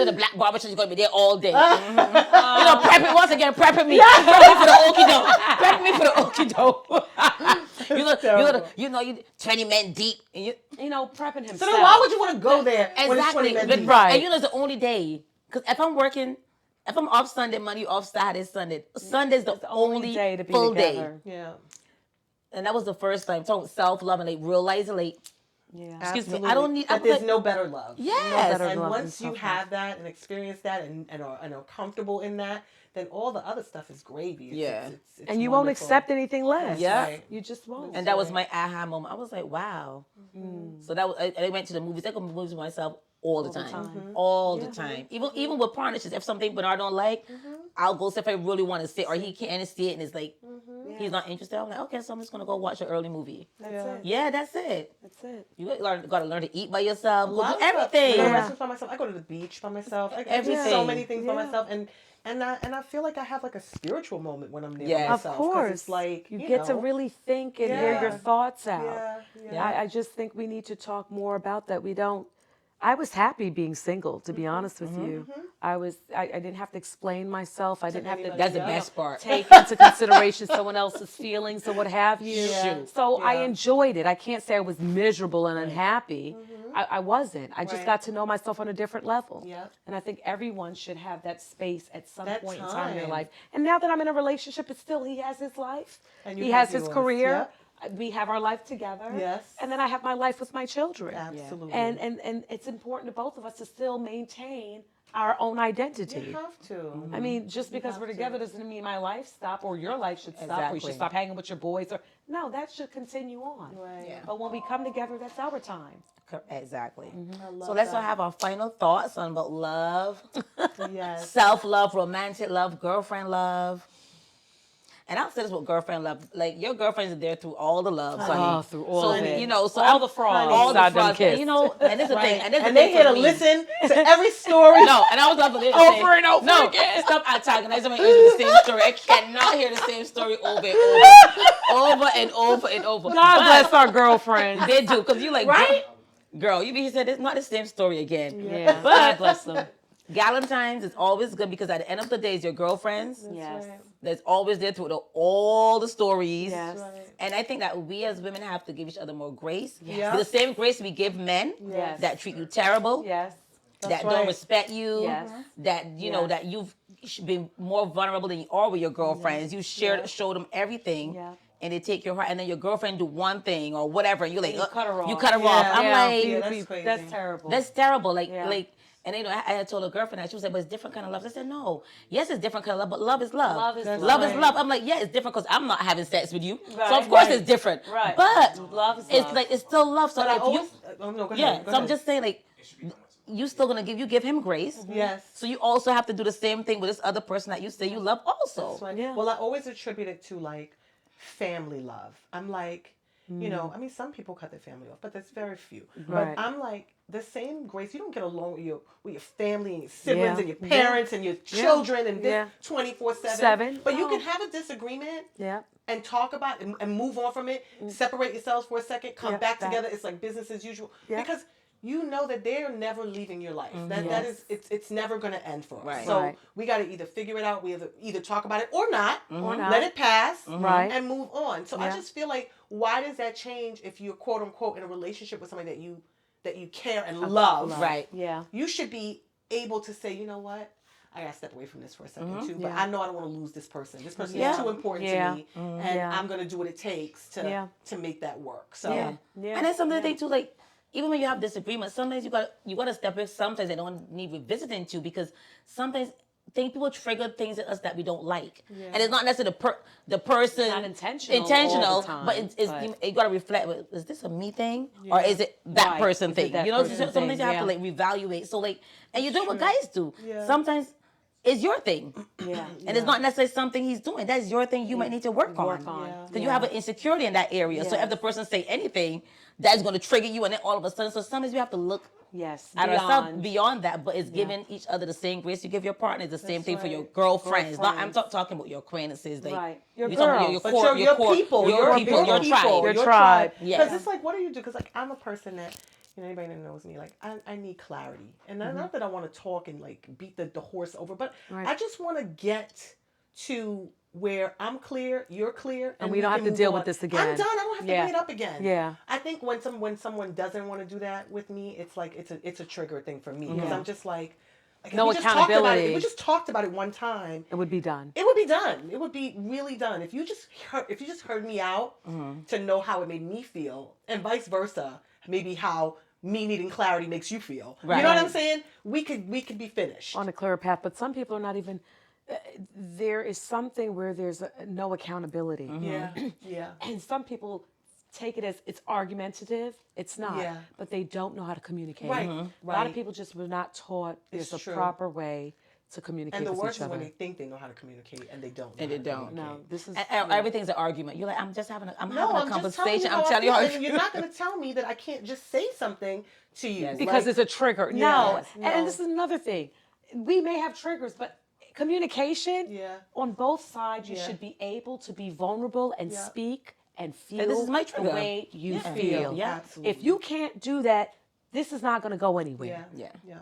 the black barber shop is going to be there all day. Prepping once again, prepping me. Prepping me for the okie doke. Prepping me for the okie doke. You 20 men deep. And Prepping himself. So then why would you want to go there when it's 20 exactly. minutes But, deep? Right. And it's the only day. Because if I'm working, if I'm off Sunday, Monday off Saturday, Sunday. Sunday's the only day to be full together. day. Yeah. And that was the first time. Talking self-love and like realizing like, Yeah. excuse me, I Absolutely. don't need. That I'm there's like, no better love. yes. better And love once than you self-love. have that and experience that and are comfortable in that, then all the other stuff is gravy. It's And you won't wonderful. accept anything less. Yeah. Right. You just won't. And that was my aha moment. I was like, wow. So that was. I went to the movies. I go to movies with myself all the time. All the time. Even with partnerships, if something Bernard don't like, I'll go see if I really want to sit or he can't see it and it's like he's not interested. I'm like, okay, so I'm just gonna go watch an early movie. That's it. Yeah, that's it. That's it. You gotta learn to eat by yourself. Go Love do everything. I go to Yeah. restaurants by myself. I go to the beach by myself. I do so Everything. many things by Yeah. myself, and I feel like I have like a spiritual moment when I'm there Yes. by Of myself. 'Cause course. it's like you get to know, really think and hear your Yeah. thoughts out. Yeah. I just think we need to talk more about that. I was happy being single, to be honest with you. I didn't have to explain myself. I didn't have to anybody. That's the Yeah. best part. take into consideration someone else's feelings or what have you. Yeah. So I Yeah. enjoyed it. I can't say I was miserable and unhappy. I wasn't. I just Right. got to know myself on a different level. Yeah. And I think everyone should have that space at some That point in time in their time. life. And now that I'm in a relationship, it's still he has his life. And you He have has his yours. career. We have our life together. Yes. And then I have my life with my children. Absolutely. And it's important to both of us to still maintain our own identity. you have to. I mean, just because we're have together to. doesn't mean my life stop or your life should stop or you Exactly. should stop hanging with your boys or no, that should continue on. Right. Yeah. But when we come together, that's our time. Exactly. I love So let's that. all have our final thoughts on about love, Yes. self-love, romantic love, girlfriend love. and I'll say this with girlfriend love, like your girlfriends are there through all the love, honey. Oh, through all of it. You know, so all the frauds. all the inside them frauds, kids. and, you know, and this is the thing, And they here to listen to every story. No, and I was like, Over and over no, again. stop antagonizing me with the same story. I cannot hear the same story over and over, and over and over. God But bless our girlfriends. they do, because you like, Right? girl, you be said it's not the same story again. Yeah, God But bless them. Valentine's is always good because at the end of the day, it's your girlfriends. Yes. That's always there through all the stories. Yes. And I think that we as women have to give each other more grace. Yeah. The same grace we give men Yes. that treat you terrible, Yes. that right. don't respect you, Yes. that you know Yes. that you've been more vulnerable than you are with your girlfriends. You showed them everything. Yeah. And they take your heart, and then your girlfriend do one thing or whatever, and you're like, You cut her off. You cut her Yeah. off. I'm Yeah, like, Yeah, that's crazy. That's terrible. that's terrible. Like, Yeah. and you know, I had told a girlfriend that she was like, but it's different kind of love. I said, no, yes, it's different kind of love, but love is love. Love is That's love right. is love. I'm like, yeah, it's different because I'm not having sex with you, Right, so of course right. it's different. Right. But Love is it's love. like it's still love. So But I if always, you, no, go ahead. yeah. Go So I'm ahead. just saying, like, you still gonna give him grace. Yes. So you also have to do the same thing with this other person that you say you love also. That's right. Yeah. Well, I always attribute it to like family love. I'm like, you know, I mean, some people cut their family off, but that's very few. Right. But I'm like, the same grace. You don't get along with your family and your siblings Yeah. and your parents and your children and Yeah. this 24/7. Seven. But you Oh. can have a disagreement Yeah. and talk about it and move on from it. Separate yourselves for a second. Come Yeah, back back. together. It's like business as usual. Yeah. Because you know that they're never leaving your life. That Yes. is it's never going to end for us. Right. So Right. we got to either figure it out. We either talk about it or not. Or not. Let it pass. Right. And move on. So I Yeah. just feel like, why does that change if you're quote unquote in a relationship with somebody that you care and love? Right. Yeah. You should be able to say, you know what? I gotta step away from this for a second too, but Yeah. I know I don't want to lose this person. This person Yeah. is too important Yeah. to me, and Yeah. I'm gonna do what it takes to make that work. So Yeah. Yeah. And then something thing too, like even when you have disagreements, sometimes you gotta step in. Sometimes they don't need revisiting to because sometimes people trigger things in us that we don't like, and it's not necessarily the person Not intentional all the time, but it's but- you gotta reflect. Is this a me thing or is it that Right. person Is it thing? that You know, person so sometimes thing? you have to Yeah. like reevaluate. So like, and you do what guys do. Yeah. Sometimes it's your thing. Yeah. And it's not necessarily something he's doing. That's your thing. You might need to work on. Yeah. Because you have an insecurity in that area. So Yes. if the person say anything, that's going to trigger you, and then all of a sudden, so sometimes you have to look Yes. at ourselves Beyond. beyond that. But it's giving each other the same grace you give your partner. It's the same thing for your girlfriends. Not, I'm talking about your acquaintances. Like, Right. Your you're talking about girls. But core, your core, people, your people, your tribe. Your tribe. Yeah. Because it's like, what do you do? Because like I'm a person that, you know, anybody that knows me, like I need clarity, and not that I want to talk and like beat the horse over, but Right. I just want to get to where I'm clear, you're clear, And we don't have can to move deal on. with this again. I'm done. I don't have to Yeah. bring it up again. Yeah. I think when someone doesn't want to do that with me, it's like it's a trigger thing for me because Yeah. I'm just like if No we just talked about it, accountability. if we just talked about it one time, It would be done. it would be done. It would be really done. If you just heard me out to know how it made me feel, and vice versa, maybe how me needing clarity makes you feel. You know what I'm saying? We could be finished. On a clearer path, but some people are not even. There is something where there's no accountability, Yeah, yeah. and some people take it as it's argumentative. It's not, Yeah. but they don't know how to communicate. Right, A lot right. of people just were not taught there's It's a true. proper way to communicate And the with worst each is when other. they think they know how to communicate and they don't. know And how they to don't. communicate. No, this is And everything's an argument. You're like, I'm just having having No, a I'm just telling conversation. you how I'm I telling you feel, how and you're not going to tell me that I can't just say something to you. Yes. because Like, it's a trigger. No, Yes, no. and this is another thing. We may have triggers, but communication Yeah. on both sides, you Yeah. should be able to be vulnerable and Yeah. speak and feel this is my the trigger. way you Yeah. feel. Yeah. Absolutely. If you can't do that, this is not going to go anywhere. Yeah. Yeah. Yeah.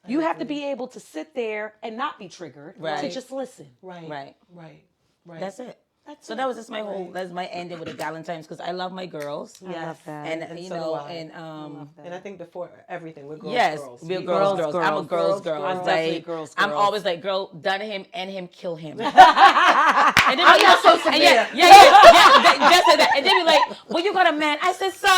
You have to be able to sit there and not be triggered, to Right. just listen. Right. Right. Right. Right. That's it. That's So it. that was just my whole. Right. That's my ending with the Valentine's because I love my girls. I Yes. love that. And you so know, do I. and And I think before everything, we're girls. yes, girls. we're We girls, girls, girls. I'm a girls. girls, Girls, girl. girls. Like, Definitely girls, I'm girls. always like, girl, done him and him, kill him. And then I'm not so severe. yeah. Just said that. And then be like, well, you got a man. I said so.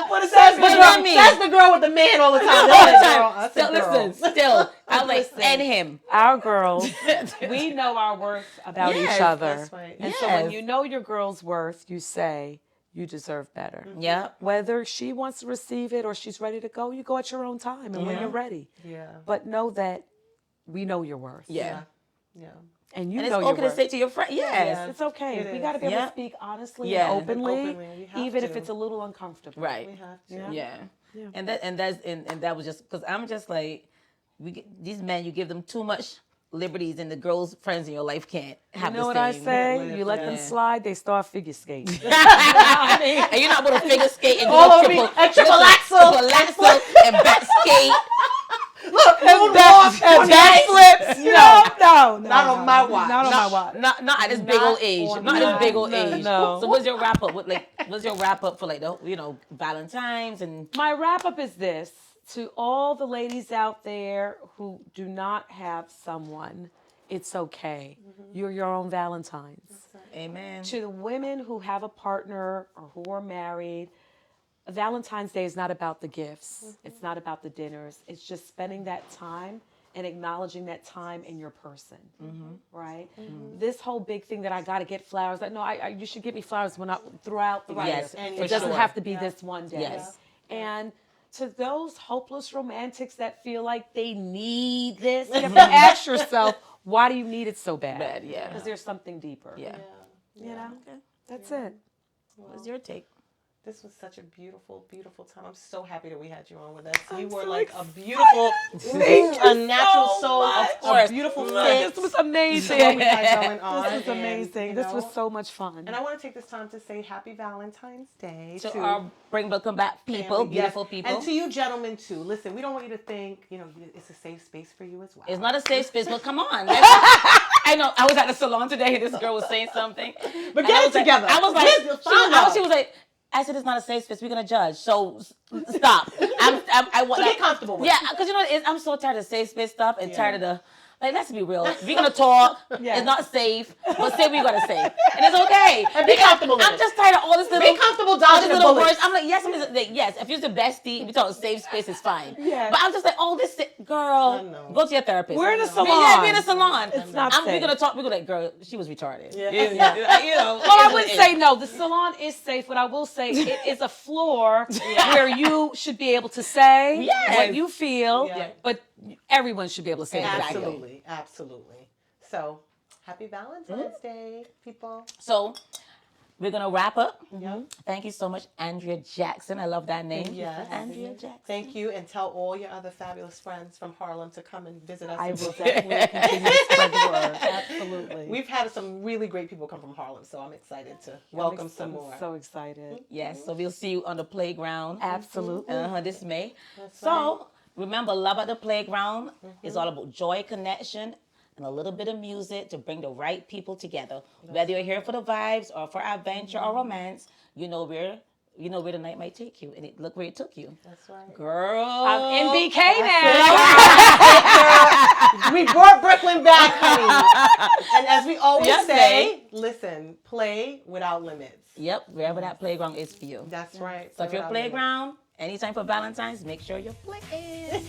What is that? What do you mean? That's the girl with the man all the time. All That's the the girl. time. That's Still, the girl. listen. Still, I'm like, Listen. and him. Our girls, we know our worth about Yes, each other. that's right. And so when Yes. you know your girl's worth, you say, you deserve better. Yeah. Whether she wants to receive it or she's ready to go, you go at your own time and when you're ready. Yeah. But know that we know your worth. Yeah. Yeah. And you And know it's your okay to worth. say to your friend, yes. It's okay. It We is. got to be able Yeah. to speak honestly Yeah. and openly, We have even if to. it's a little uncomfortable. Right. We have to. Yeah. Yeah. And that was just because I'm just like, these men, you give them too much liberties, and the girls' friends in your life can't have You know the what I same. say? You let them Yeah. slide, they start figure skating. And you're not going to figure skate and do All a over me. triple A triple axel. and back skate. Look, they would walk on the ice. Backflips. No. Not on my watch. Not on my watch. Not at this big old age. on Not at this big my- old age. no. So what's your wrap up? What's your wrap up for Valentine's and My wrap up is this: to all the ladies out there who do not have someone, it's okay. You're your own Valentine's. amen. To the women who have a partner or who are married, Valentine's Day is not about the gifts. It's not about the dinners. It's just spending that time and acknowledging that time in your person, right? This whole big thing that I got to get flowers. You should get me flowers throughout the year. Yes, And It for doesn't sure. have to be this one day. Yes. And to those hopeless romantics that feel like they need this, you have to ask yourself, why do you need it so bad? Bad, yeah. Because there's something deeper. Yeah. You know? Okay. That's it. What's your take? This was such a beautiful, beautiful time. I'm so happy that we had you on with us. You were so like a beautiful, a natural so soul, much. a beautiful fit. This was amazing. What we had going on. This was and, amazing. you This know, was so much fun. And I want to take this time to say Happy Valentine's Day To our Bring Welcome Back people, family. beautiful Yes. people. And to you gentlemen too. Listen, we don't want you to think, it's a safe space for you as well. It's not a safe space, but come on. I know. I was at the salon today. This girl was saying something. But and get I it was like- together. I was like, Where's the final? she was like, I said it's not a safe space. We're gonna judge. So stop. I want. So get comfortable with Yeah, it. because I'm so tired of safe space stuff and Yeah. tired of the. Like, let's be real. If we're gonna talk, Yes. it's not safe. But say what you gotta say, and it's okay. And be comfortable with I'm it. just tired of all this little. Be comfortable all dodging these the little bullets. words. I'm like, yes. If you're the bestie, we talk safe space is fine. Yes. But I'm just like, all this, I girl, know. go to your therapist. We're in a salon. Yeah, we're in a salon. It's not We're safe. gonna talk. We're gonna like, girl, she was retarded. Yeah. Well, Well, I wouldn't say no. The salon is safe, but I will say it is a floor where you should be able to say Yes. what you feel, Yeah. but everyone should be able to say what they feel. Absolutely. Absolutely. So, Happy Valentine's Day, people. So we're gonna wrap up. Yep. Thank you so much, Andrea Jackson. I love that name. Yes. Andrea Jackson. Thank you, and tell all your other fabulous friends from Harlem to come and visit us. I in will Brooklyn. definitely continue to spread the word. Absolutely. We've had some really great people come from Harlem, so I'm excited to welcome some more. So excited. Yes. So we'll see you on the playground. Absolutely. This May. That's So remember, Love at the Playground is all about joy, connection, and a little bit of music to bring the right people together. Whether you're here for the vibes or for adventure or romance, you know where the night might take you, and look where it took you, That's right. girl. I'm in BK now. We brought Brooklyn back, honey. And as we always Yes, say, listen, play without limits. Yep, wherever that playground is for you. That's right. So if you're Play without limits. playground, anytime for Valentine's, make sure you're playing.